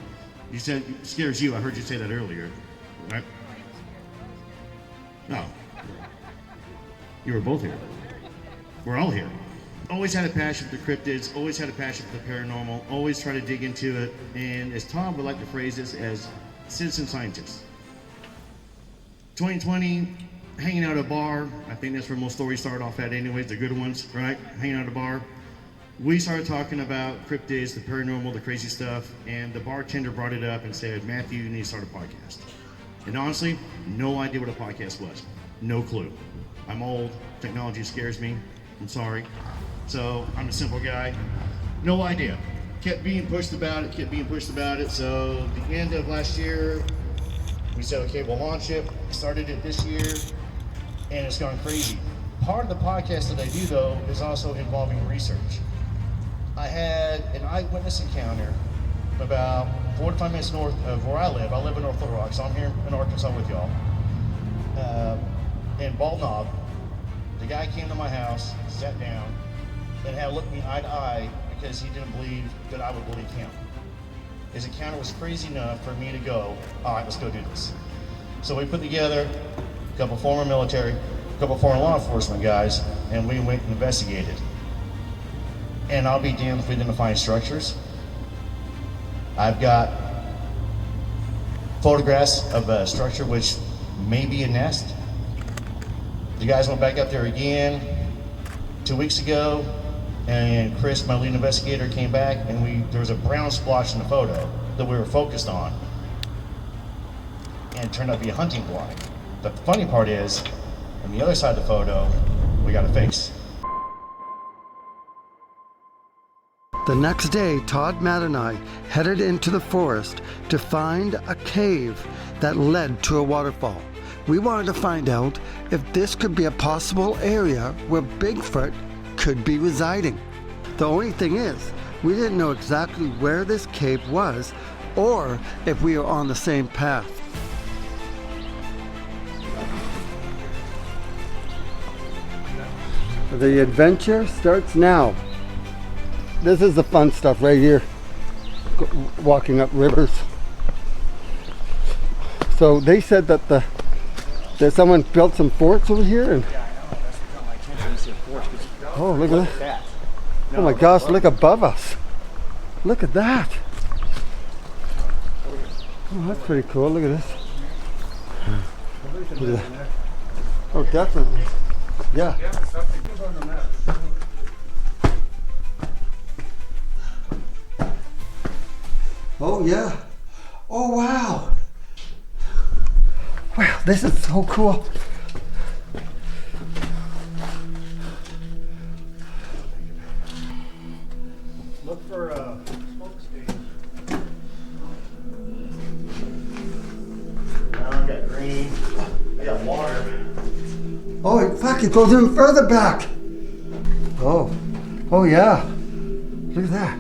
You said it scares you. I heard you say that earlier, right? No. You were both here. We're all here. Always had a passion for cryptids. Always had a passion for the paranormal. Always try to dig into it. And as Tom would like to phrase this, as citizen scientists. 2020, hanging out at a bar. I think that's where most stories start off at anyways, the good ones, right? Hanging out at a bar. We started talking about cryptids, the paranormal, the crazy stuff, and the bartender brought it up and said, Matthew, you need to start a podcast. And honestly, no idea what a podcast was. No clue. I'm old, technology scares me, I'm sorry. So I'm a simple guy, no idea. Kept being pushed about it, so the end of last year, we said, okay, we'll launch it. Started it this year, and it's gone crazy. Part of the podcast that I do, though, is also involving research. I had an eyewitness encounter about 45 minutes north of where I live. I live in North Little Rock, so I'm here in Arkansas with y'all. In Bald Knob, the guy came to my house, sat down, and had looked me eye to eye because he didn't believe that I would believe him. His encounter was crazy enough for me to go, all right, let's go do this. So we put together a couple former military, a couple foreign law enforcement guys, and we went and investigated. And I'll be damned if we didn't find structures. I've got photographs of a structure which may be a nest. The guys went back up there again 2 weeks ago, and Chris, my lead investigator, came back, and there was a brown splotch in the photo that we were focused on, and it turned out to be a hunting blind. But the funny part is, on the other side of the photo, we got a face. The next day, Todd, Matt, and I headed into the forest to find a cave that led to a waterfall. We wanted to find out if this could be a possible area where Bigfoot could be residing. The only thing is, we didn't know exactly where this cave was or if we were on the same path. The adventure starts now. This is the fun stuff right here, walking up rivers. So they said that someone built some forts over here, and oh, look at that! Oh my gosh, look above us! Look at that! Oh, that's pretty cool. Look at this. Look at that. Oh, definitely. Yeah. Oh yeah. Oh wow. Wow, this is so cool. Look for a smoke stage. Now I got green. I got water. Oh fuck, it goes even further back. Oh. Oh yeah. Look at that.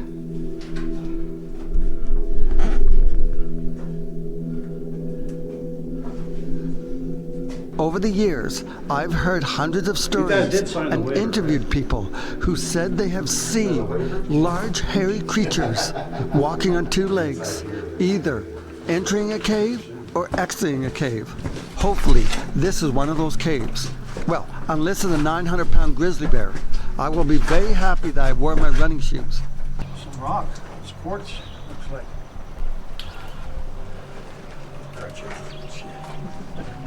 Over the years, I've heard hundreds of stories and interviewed people who said they have seen large hairy creatures walking on two legs, either entering a cave or exiting a cave. Hopefully, this is one of those caves. Well, unless it's a 900-pound grizzly bear, I will be very happy that I wore my running shoes. Some rock. It's quartz, looks like.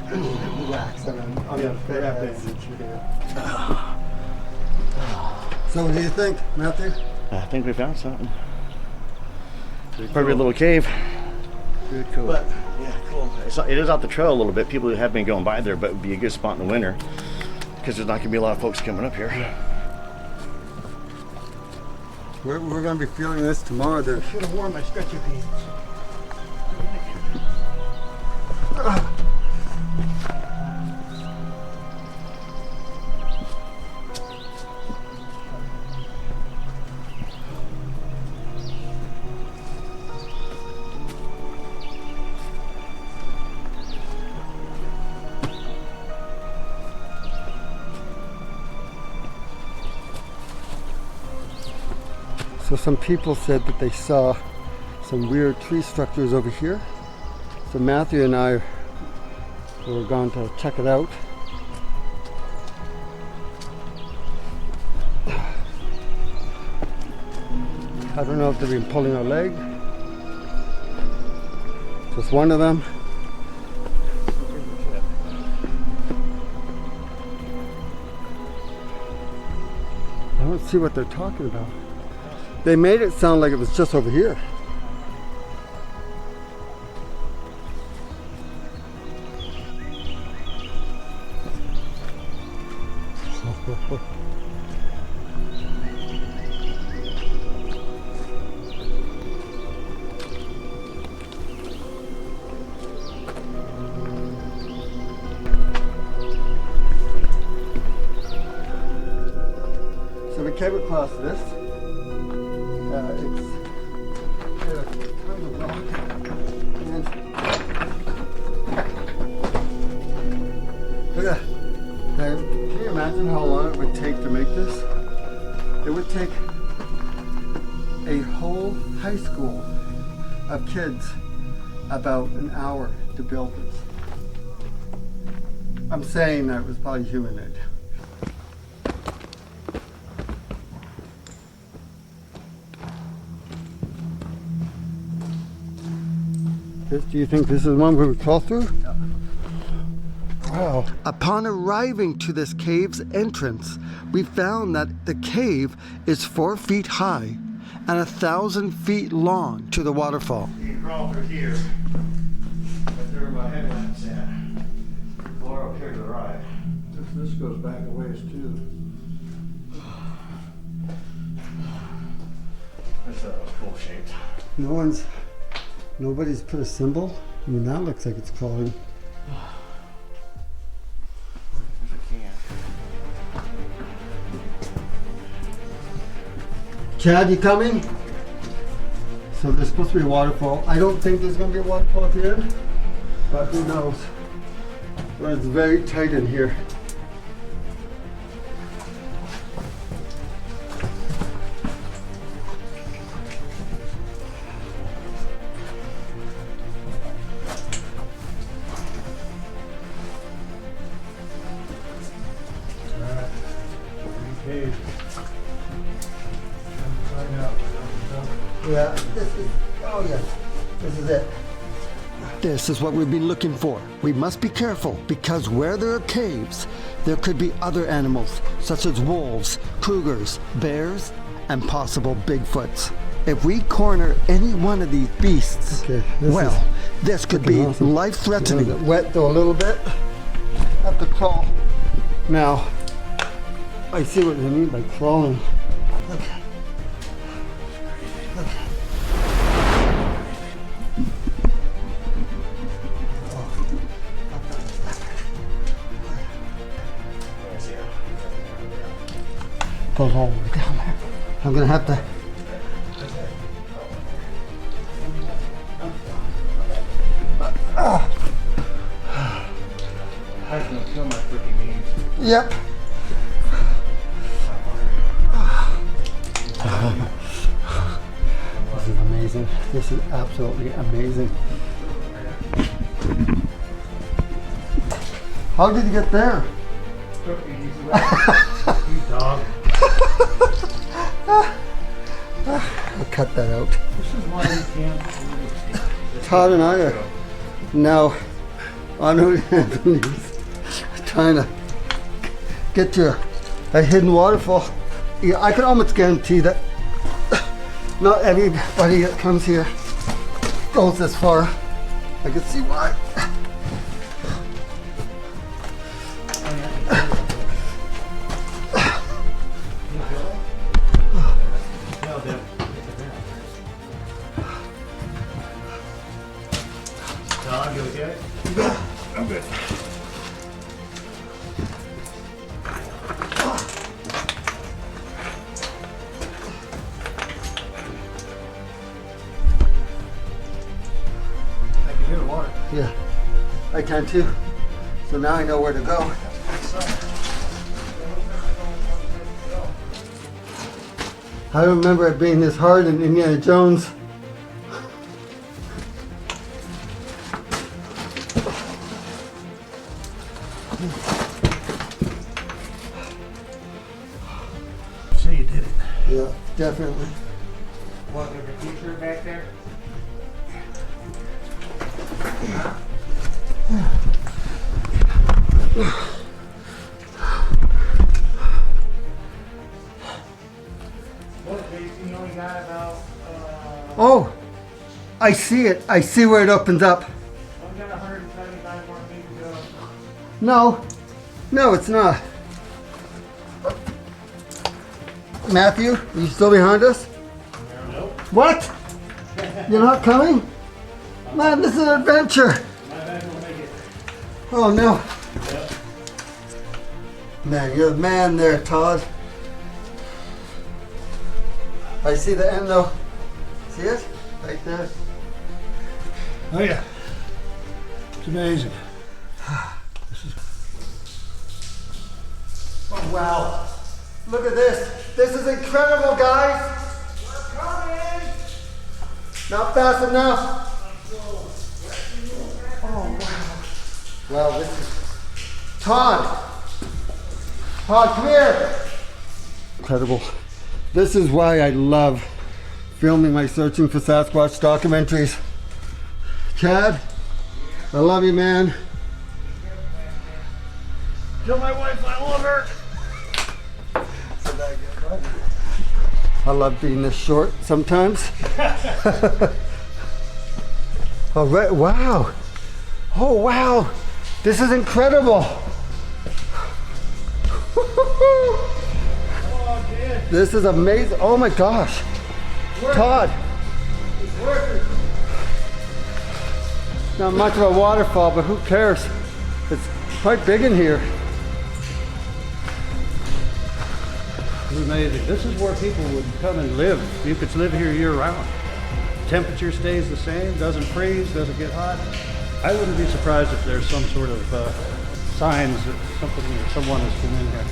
Relax, So what do you think, Matthew? I think we found something. Probably a little cave. Good, cool. But, yeah, cool. It is off the trail a little bit. People have been going by there, but it would be a good spot in the winter because there's not going to be a lot of folks coming up here. Yeah. We're going to be feeling this tomorrow. I should have worn my stretcher pants. So some people said that they saw some weird tree structures over here. So Matthew and I were going to check it out. I don't know if they've been pulling our leg. Just one of them. I don't see what they're talking about. They made it sound like it was just over here. So we came across this. Can you imagine how long it would take to make this? It would take a whole high school of kids about an hour to build this. I'm saying that it was probably human-made. Do you think this is one we would crawl through? Yeah. Wow. Upon arriving to this cave's entrance, we found that the cave is 4 feet high and 1,000 feet long to the waterfall. You can crawl through here. That's where my headlamps at. Or up here to the right. This goes back a ways too. That's full shaped. Nobody's put a symbol. I mean, that looks like it's crawling. Chad, you coming? So there's supposed to be a waterfall. I don't think there's going to be a waterfall at the end, but who knows? Well, it's very tight in here. Yeah, this is it. This is what we've been looking for. We must be careful because where there are caves, there could be other animals such as wolves, cougars, bears, and possible Bigfoots. If we corner any one of these beasts, this could be awesome. Life-threatening. Wet though a little bit. Have to crawl. Now, I see what you mean by crawling. Okay. Goes all the way down there. I'm gonna have to. Yep. This is amazing. This is absolutely amazing. How did you get there? You dog. I'll cut that out. This is why you can't. Todd and I are now on our knees trying to get to a hidden waterfall. Yeah, I can almost guarantee that not everybody that comes here goes this far. I can see why. Dog, you okay? I'm good. I can hear the water. Yeah, I can too. So now I know where to go. I don't remember it being this hard in Indiana Jones. So you did it. Yeah, definitely. What, with the t-shirt back there? What, Jason, you only got about, Oh, I see it. I see where it opens up. I've got 175 more feet to go. No, it's not. Matthew, are you still behind us? Nope. What? You're not coming? Man, this is an adventure. My bag will make it. Oh no. Yep. Man, you're the man there, Todd. I see the end though. See it? Right there. Oh yeah. It's amazing. Oh wow. Look at this. This is incredible, guys. We're coming! Not fast enough. Oh wow. Well, this is Todd. Todd, come here. Incredible. This is why I love filming my Searching for Sasquatch documentaries. Chad, I love you, man. Tell my wife I love her. I love being this short sometimes. All right, wow. Oh, wow. This is incredible. This is amazing. Oh my gosh. Todd. It's worth it. Not much of a waterfall, but who cares? It's quite big in here. It's amazing. This is where people would come and live. You could live here year round. Temperature stays the same, doesn't freeze, doesn't get hot. I wouldn't be surprised if there's some sort of signs that someone has been in here.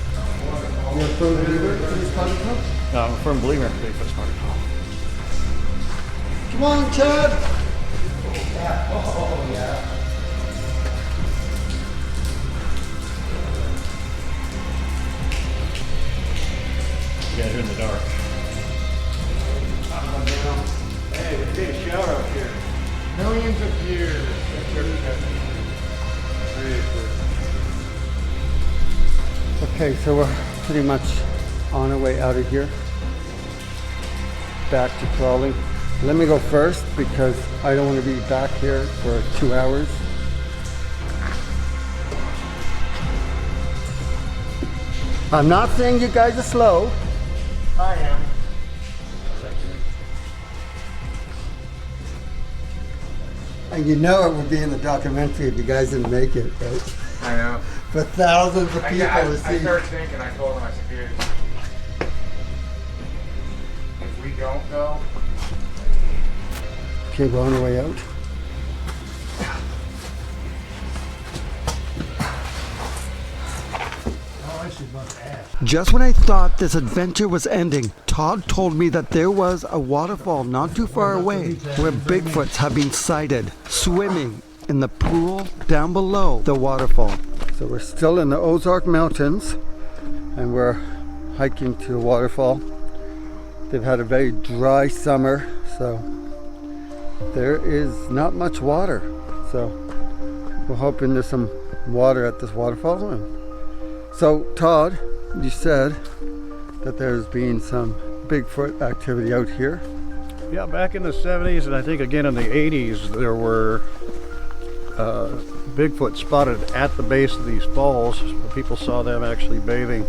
You're a firm believer in these kind of stuff? No, I'm a firm believer in Bigfoot's protocol. Come on, Chad. Yeah. Oh, yeah. You guys are in the dark. Hey, we take a shower up here. Millions of years. Okay, so we're pretty much on our way out of here. Back to crawling. Let me go first because I don't want to be back here for 2 hours. I'm not saying you guys are slow. I am. And you know it would be in the documentary if you guys didn't make it, right? I know. For thousands of people to see. I started thinking, I told him, I said, dude, if we don't go. Okay, we're on our way out. Just when I thought this adventure was ending, Todd told me that there was a waterfall not too far away where Bigfoots have been sighted swimming in the pool down below the waterfall. So we're still in the Ozark Mountains and we're hiking to a waterfall. They've had a very dry summer, so there is not much water. So we're hoping there's some water at this waterfall. And so Todd, you said that there's been some Bigfoot activity out here. Yeah, back in the 70s and I think again in the 80s, there were Bigfoot spotted at the base of these falls. People saw them actually bathing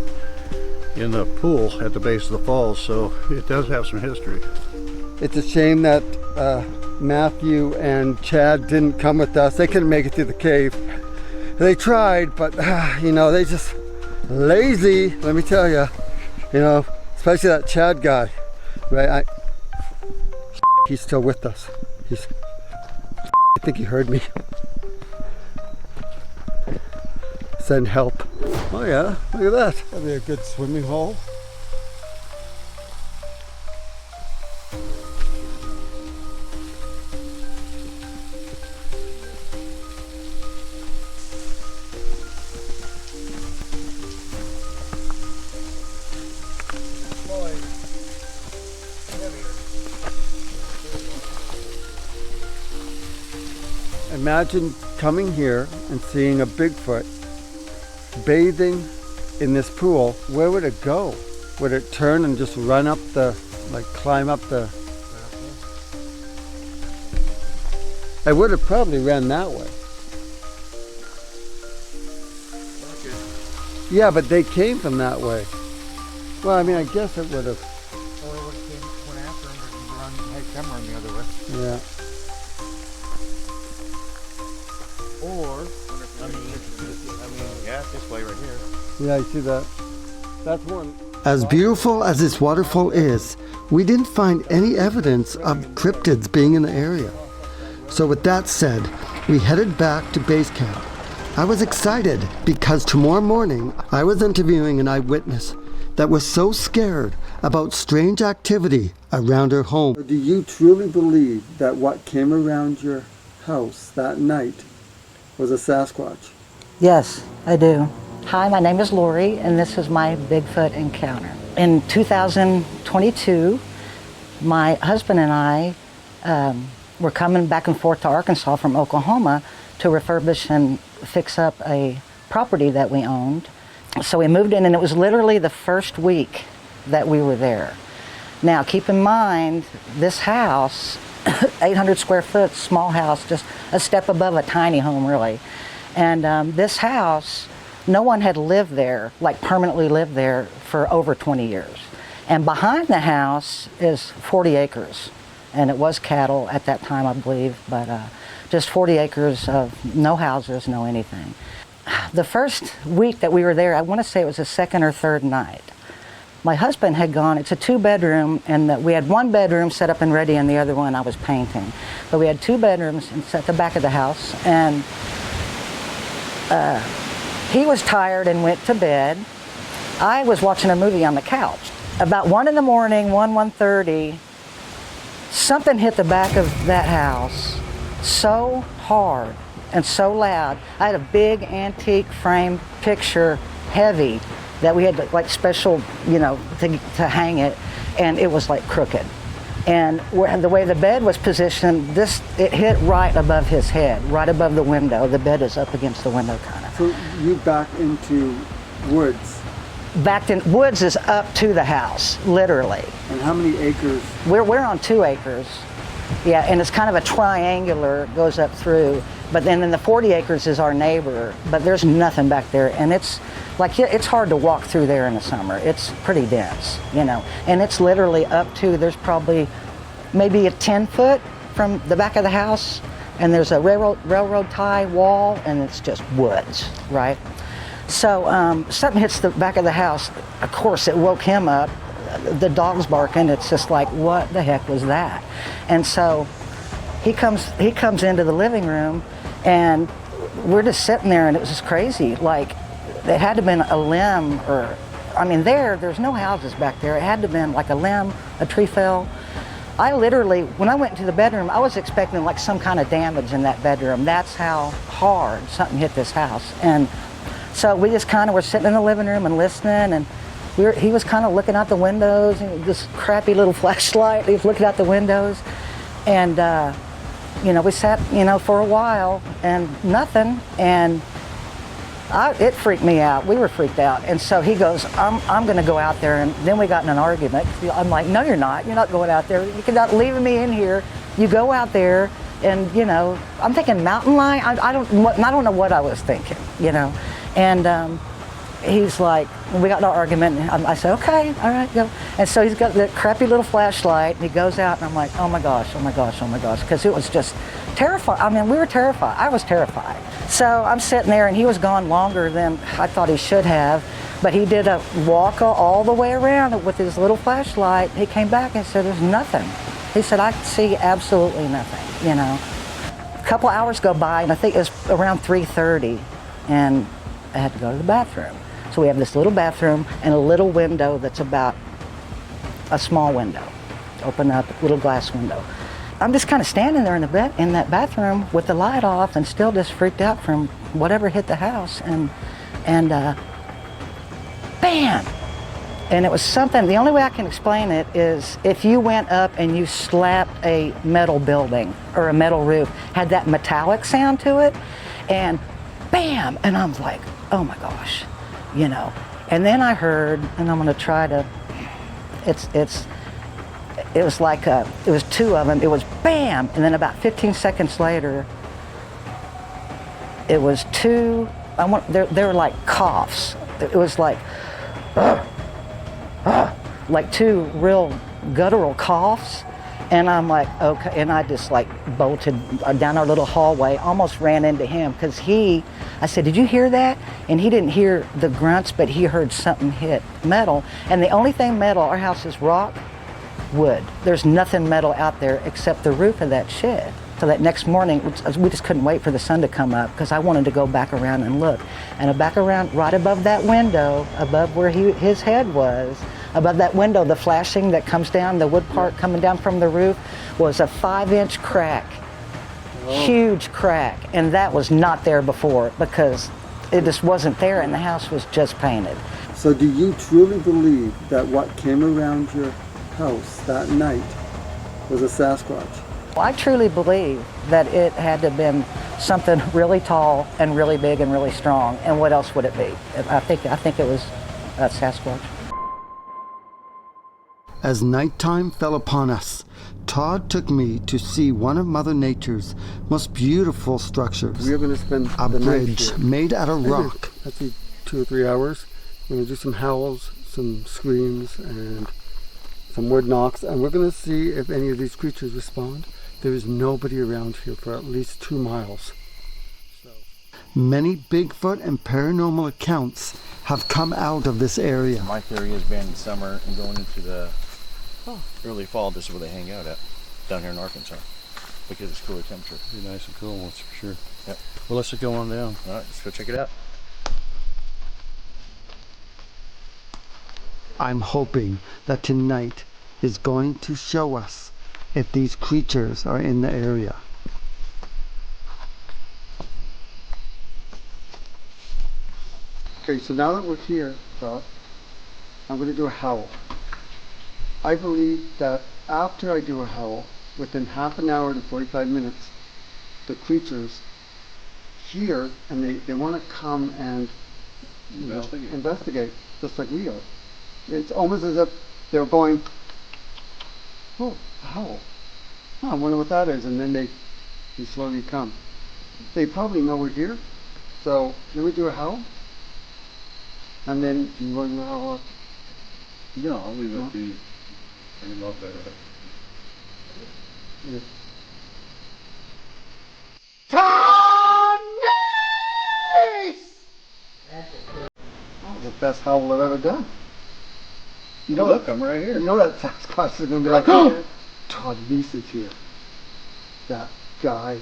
in the pool at the base of the falls, so it does have some history. It's a shame that Matthew and Chad didn't come with us. They couldn't make it through the cave. They tried, but you know, they just lazy, let me tell you. You know, especially that Chad guy, right? He's still with us. I think he heard me. Send help. Oh yeah, look at that. That'd be a good swimming hole. Imagine coming here and seeing a Bigfoot bathing in this pool. Where would it go? Would it turn and just run up climb up the... I would have probably ran that way. Yeah, but they came from that way. Well, I mean, I guess it would have... Or it would have went after them and had them run the other way. Yeah. Or, yeah, this way right here. Yeah, I see that. That's one. As beautiful as this waterfall is, we didn't find any evidence of cryptids being in the area. So with that said, we headed back to base camp. I was excited because tomorrow morning I was interviewing an eyewitness that was so scared about strange activity around her home. Do you truly believe that what came around your house that night was a Sasquatch? Yes, I do. Hi, my name is Lori, and this is my Bigfoot encounter. In 2022, my husband and I were coming back and forth to Arkansas from Oklahoma to refurbish and fix up a property that we owned. So we moved in, and it was literally the first week that we were there. Now, keep in mind, this house, 800 square foot, small house, just a step above a tiny home, really. And this house, no one had lived there, like permanently lived there, for over 20 years. And behind the house is 40 acres. And it was cattle at that time, I believe, but just 40 acres of no houses, no anything. The first week that we were there, I want to say it was the second or third night. My husband had gone, it's a 2-bedroom, and we had 1 bedroom set up and ready, and the other one I was painting. But we had 2 bedrooms at the back of the house, and he was tired and went to bed. I was watching a movie on the couch. About 1 in the morning, 1:30, something hit the back of that house so hard and so loud. I had a big antique frame picture, heavy, that we had like special, you know, to hang it, and it was like crooked. And the way the bed was positioned, it hit right above his head, right above the window. The bed is up against the window, kind of. So you back into woods? Backed in, woods is up to the house, literally. And how many acres? We're on 2 acres. Yeah, and it's kind of a triangular, goes up through. But then in the 40 acres is our neighbor, but there's nothing back there. And it's like, it's hard to walk through there in the summer. It's pretty dense, you know. And it's literally up to, there's probably maybe a 10 foot from the back of the house. And there's a railroad tie wall, and it's just woods, right? So something hits the back of the house. Of course, it woke him up. The dog's barking. It's just like, what the heck was that? And so he comes into the living room, and we're just sitting there, and it was just crazy. Like, it had to have been a limb or I mean, there's no houses back there. It had to have been like a limb, a tree fell. I literally, when I went into the bedroom, I was expecting like some kind of damage in that bedroom. That's how hard something hit this house. And so we just kind of were sitting in the living room and listening, and he was kind of looking out the windows, and this crappy little flashlight, he was looking out the windows. And, you know, we sat, you know, for a while and nothing, and it freaked me out. We were freaked out. And so he goes, I'm going to go out there. And then we got in an argument. I'm like, no, you're not. You're not going out there. You're not leaving me in here. You go out there. And, you know, I'm thinking mountain lion. I don't know what I was thinking, you know. And he's like, we got in an argument. And I said, okay, all right, go. And so he's got that crappy little flashlight. And he goes out. And I'm like, oh, my gosh, oh, my gosh, oh, my gosh. Because it was just terrifying. I mean, we were terrified. I was terrified. So I'm sitting there, and he was gone longer than I thought he should have. But he did a walk all the way around with his little flashlight. He came back and said, there's nothing. He said, I see absolutely nothing, you know. A couple hours go by, and I think it was around 3:30, and I had to go to the bathroom. So we have this little bathroom and a little window that's about a small window. Open up, little glass window. I'm just kind of standing there in that bathroom with the light off and still just freaked out from whatever hit the house, and bam! And it was something, the only way I can explain it is if you went up and you slapped a metal building or a metal roof, had that metallic sound to it, and bam! And I'm like, oh my gosh, you know. And then I heard, and I'm gonna try to, it was like, it was two of them. It was bam, and then about 15 seconds later, it was two, they were like coughs. It was like two real guttural coughs. And I'm like, okay, and I just like bolted down our little hallway, almost ran into him, because I said, did you hear that? And he didn't hear the grunts, but he heard something hit metal. And the only thing metal, our house is rock, wood. There's nothing metal out there except the roof of that shed. So that next morning, we just couldn't wait for the sun to come up, because I wanted to go back around and look. And back around, right above that window, above where his head was, above that window, the flashing that comes down, the wood part coming down from the roof, was a 5-inch crack. Oh. Huge crack. And that was not there before, because it just wasn't there, and the house was just painted. So do you truly believe that what came around your house that night was a Sasquatch? Well, I truly believe that it had to have been something really tall and really big and really strong. And what else would it be? I think it was a Sasquatch. As nighttime fell upon us, Todd took me to see one of Mother Nature's most beautiful structures. We are going to spend a bridge made out of rock. That's 2 or 3 hours. We're going to do some howls, some screams, and some wood knocks, and we're going to see if any of these creatures respond. There is nobody around here for at least 2 miles. Many Bigfoot and paranormal accounts have come out of this area. My theory has been summer and going into the early fall, this is where they hang out at, down here in Arkansas, because it's cooler temperature. Be nice and cool, that's for sure. Yep. Well, let's just go on down. All right, let's go check it out. I'm hoping that tonight is going to show us if these creatures are in the area. Okay, so now that we're here, I'm going to do a howl. I believe that after I do a howl, within half an hour to 45 minutes, the creatures hear and they want to come and investigate, just like we are. It's almost as if they're going, oh, a howl. Oh, I wonder what that is, and then they slowly come. They probably know we're here, so let me do a howl. And then you want to howl? No, I'll leave it be. I love that. Yeah. Oh, the best howl I've ever done. You know, look, I'm right here. You know that Sasquatch is going to be like, oh, Todd Reese is here. That guy.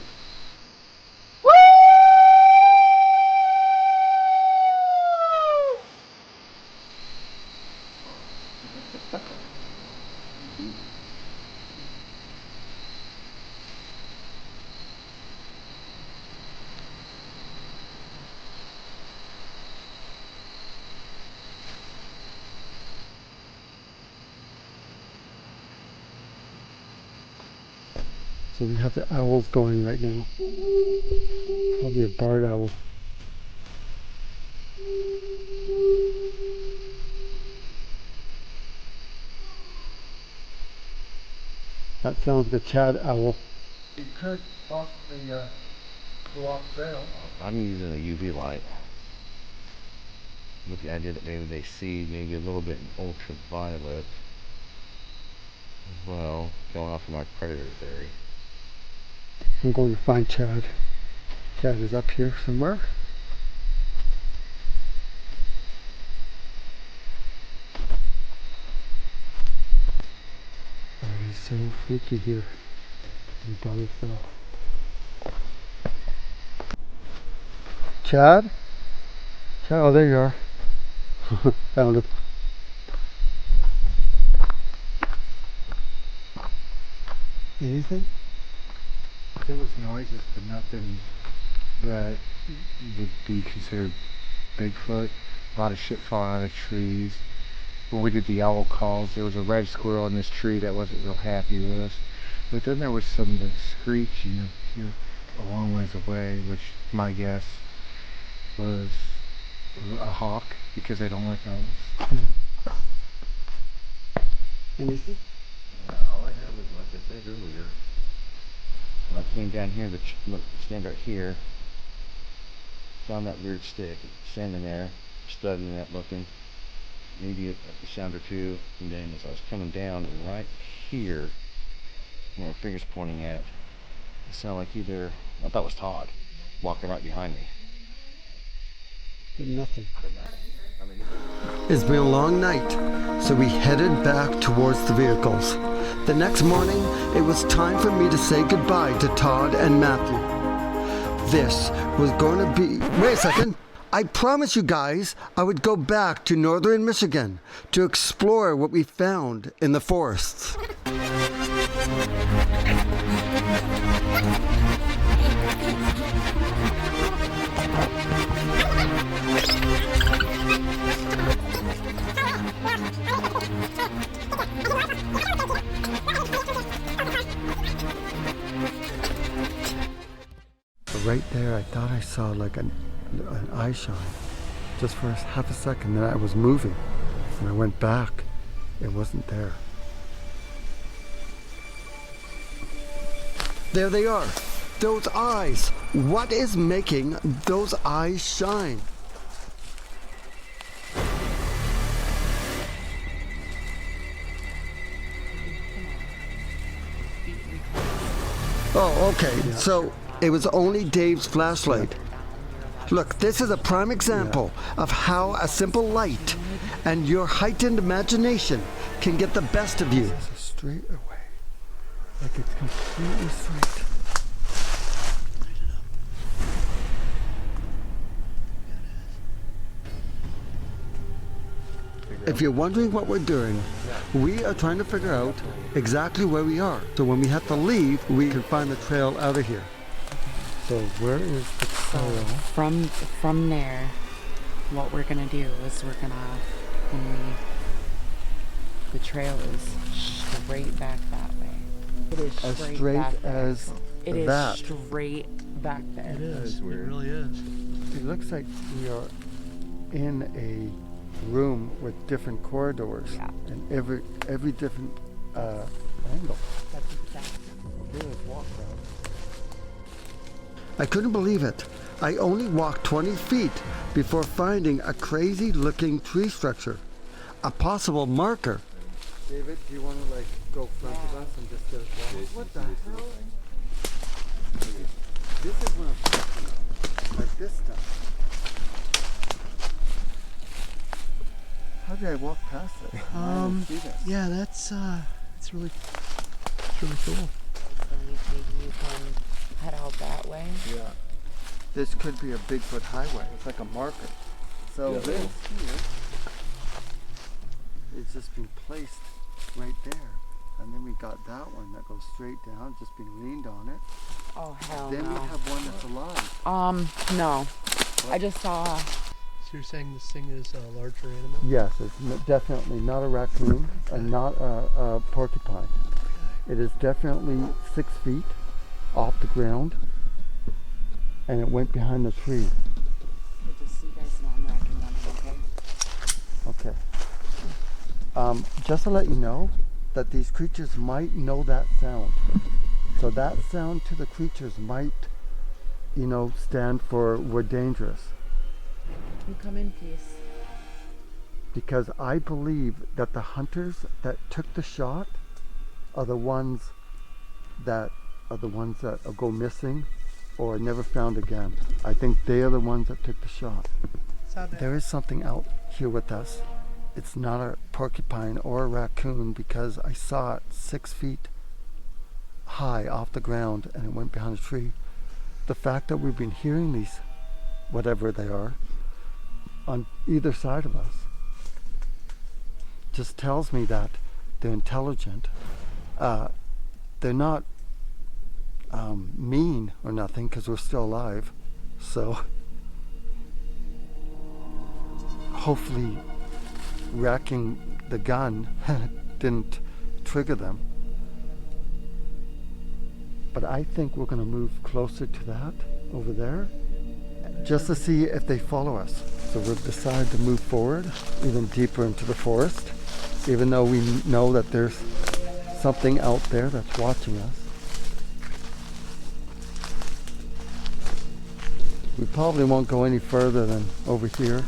So we have the owls going right now. Probably a barred owl. That sounds like a Chad owl. It could possibly go off trail. I'm using a UV light with the idea that maybe they see maybe a little bit in ultraviolet as well, going off of my predator theory. I'm going to find Chad. Chad is up here somewhere. Oh, he's so freaky here. He's by himself. Chad? Chad, oh there you are. Found him. Anything? There was noises, but nothing that would be considered Bigfoot. A lot of shit falling out of trees. When we did the owl calls, there was a red squirrel in this tree that wasn't real happy with us. But then there was some screeching here a long ways away, which my guess was a hawk, because they don't like owls. Anything? All I had was, like I said earlier, when I came down here, stand right here, found that weird stick, standing there, studying that, looking, maybe a sound or two, and then as I was coming down right here, my fingers pointing at, it sounded like either, I thought it was Todd, walking right behind me. But nothing. It's been a long night, so we headed back towards the vehicles. The next morning, it was time for me to say goodbye to Todd and Matthew. This was going to be... Wait a second. I promised you guys I would go back to northern Michigan to explore what we found in the forests. Right there, I thought I saw like an eye shine, just for half a second. Then I was moving, and I went back. It wasn't there. There they are, those eyes. What is making those eyes shine? Oh, okay. Yeah. So it was only Dave's flashlight. Look, this is a prime example of how a simple light and your heightened imagination can get the best of you. It's straight away. Like it's completely straight. If you're wondering what we're doing, we are trying to figure out exactly where we are. So when we have to leave, we can find the trail out of here. So where is the trail? From there, what we're gonna do is the trail is straight back that way. It is as straight straight back there. as It is that. straight back there. It is. It really is. It looks like we are in a room with different corridors and every different angle. That's exactly. Okay, let's walk now. I couldn't believe it. I only walked 20 feet before finding a crazy looking tree structure, a possible marker. David, do you want to like go front of us and just get us walking? What the hell? This is what I'm talking about. Like this stuff. How did I walk past it? Yeah, that's really cool. So maybe you can head out that way. Yeah. This could be a Bigfoot highway. It's like a marker. So this here is just been placed right there. And then we got that one that goes straight down, just been leaned on it. Oh hell then no. we have one that's alive. No. I just saw. So you're saying this thing is a larger animal? Yes, it's definitely not a raccoon and not a porcupine. It is definitely 6 feet. off the ground, and it went behind the tree. Just so you guys know, I'm racking one, okay? Okay. Just to let you know that these creatures might know that sound. So that sound to the creatures might, you know, stand for we're dangerous. You come in, please. Because I believe that the hunters that took the shot are the ones that go missing or never found again. I think they are the ones that took the shot. There is something out here with us. It's not a porcupine or a raccoon because I saw it 6 feet high off the ground and it went behind a tree. The fact that we've been hearing these, whatever they are, on either side of us just tells me that they're intelligent. They're not mean or nothing because we're still alive. So hopefully racking the gun didn't trigger them. But I think we're going to move closer to that over there just to see if they follow us. So we've decided to move forward even deeper into the forest, even though we know that there's something out there that's watching us. We probably won't go any further than over here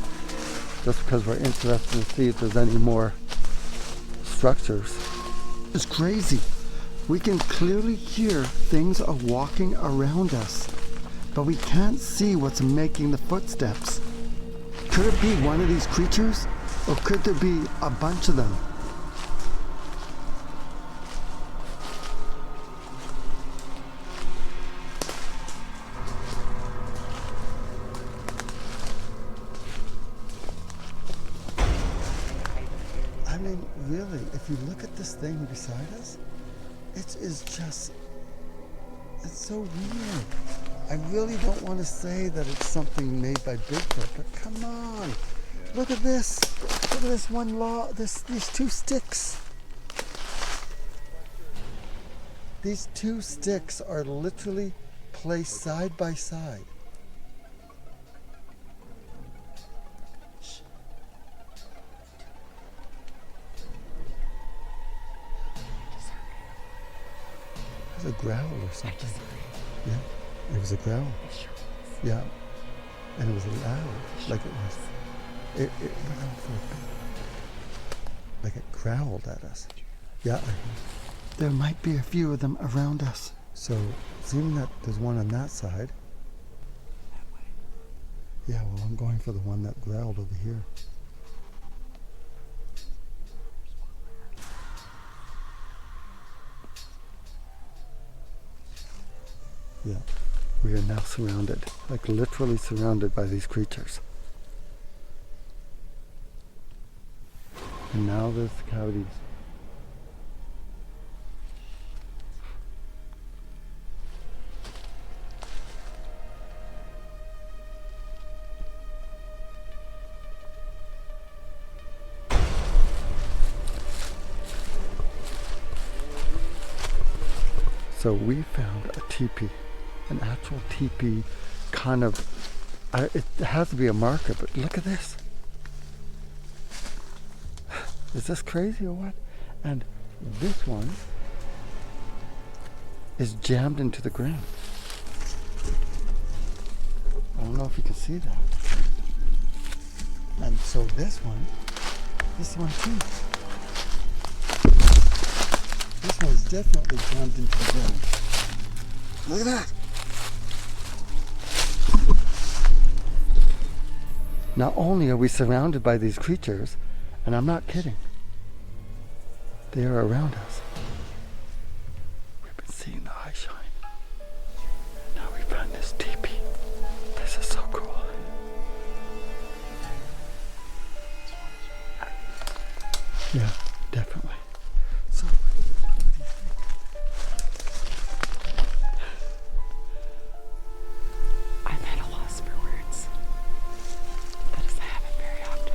just because we're interested to see if there's any more structures. It's crazy. We can clearly hear things are walking around us, but we can't see what's making the footsteps. Could it be one of these creatures, or could there be a bunch of them? I mean, really, if you look at this thing beside us, it is just, it's so weird. I really don't want to say that it's something made by Bigfoot, but come on. Look at this. Look at this one log, these two sticks. These two sticks are literally placed side by side. It was a growl or something. Yeah, it was a growl. Yeah, and it was loud, like it was. It went on for a bit, like it growled at us. Yeah, there might be a few of them around us. So, seeing that there's one on that side. Yeah, well, I'm going for the one that growled over here. Yeah, we are now surrounded, like literally surrounded by these creatures. And now there's coyotes. So we found a teepee. An actual teepee kind of, it has to be a marker, but look at this. Is this crazy or what? And this one is jammed into the ground. I don't know if you can see that. And so this one too. This one's definitely jammed into the ground. Look at that. Not only are we surrounded by these creatures, and I'm not kidding, they are around us. We've been seeing the eye shine. Now we found this teepee. This is so cool. Yeah, definitely. So, what do you think? I'm at a loss for words. That doesn't happen very often.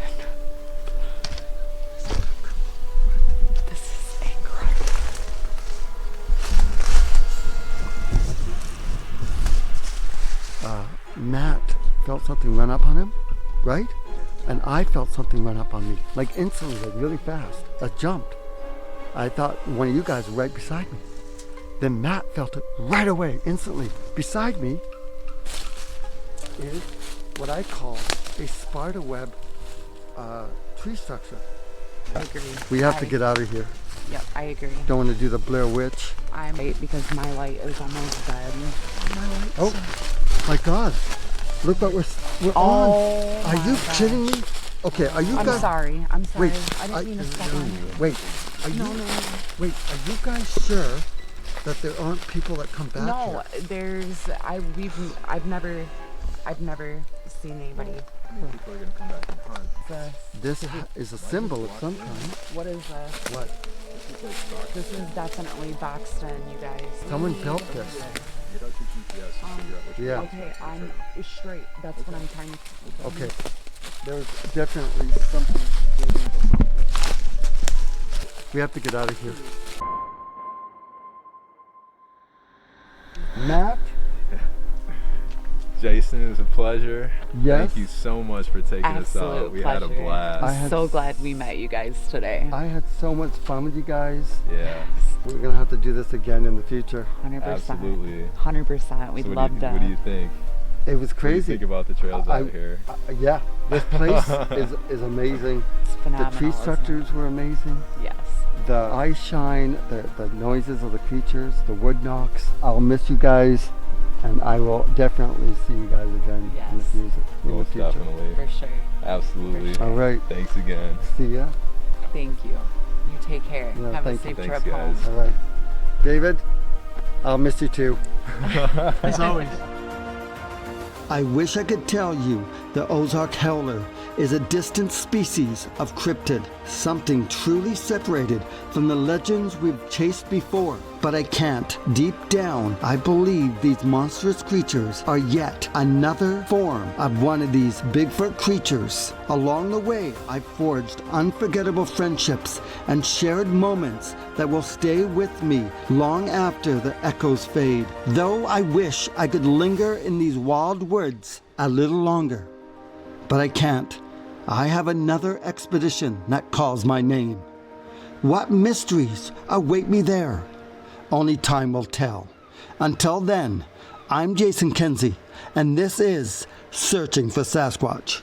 This is incredible. Matt felt something run up on him, right? And I felt something run up on me, like instantly, like really fast. I jumped. I thought one of you guys were right beside me. Then Matt felt it right away, instantly. Beside me is what I call a spider web tree structure. I agree. We have to get out of here. Yep, I agree. Don't want to do the Blair Witch. I'm late because my light is almost dead. Oh my God! Look what we're on. Are you kidding me? Okay, are you guys? I'm sorry. Wait, I didn't mean to step on you. Wait, are you? No. Wait, are you guys sure that there aren't people that come back No, here? I've never seen anybody. People are gonna come back and hunt. This is a symbol of some kind. What is this? What? This is definitely boxed in, you guys. Someone built this. Get out your GPS and figure out which Yeah. Okay, I'm straight. That's what I'm trying to. Okay. There's definitely something. We have to get out of here. Matt? Jason, it was a pleasure. Yes. Thank you so much for taking us out. We had a blast. I'm so glad we met you guys today. I had so much fun with you guys. Yeah. We're going to have to do this again in the future. 100%. Absolutely. 100%. We'd love that. What do you think? It was crazy. What do you think about the trails out here? Yeah, this place is amazing. It's phenomenal. The tree structures were amazing. Yes. The eye shine, the noises of the creatures, the wood knocks. I'll miss you guys, and I will definitely see you guys again in the future. Most definitely. For sure. Absolutely. For sure. All right. Thanks again. See ya. Thank you. You take care. Yeah, Have a thank you. safe Thanks, trip guys. home. All right. David, I'll miss you too. As always. I wish I could tell you the Ozark Howler is a distant species of cryptid, something truly separated from the legends we've chased before. But I can't. Deep down, I believe these monstrous creatures are yet another form of one of these Bigfoot creatures. Along the way, I've forged unforgettable friendships and shared moments that will stay with me long after the echoes fade. Though I wish I could linger in these wild woods a little longer. But I can't. I have another expedition that calls my name. What mysteries await me there? Only time will tell. Until then, I'm Jason Kenzie, and this is Searching for Sasquatch.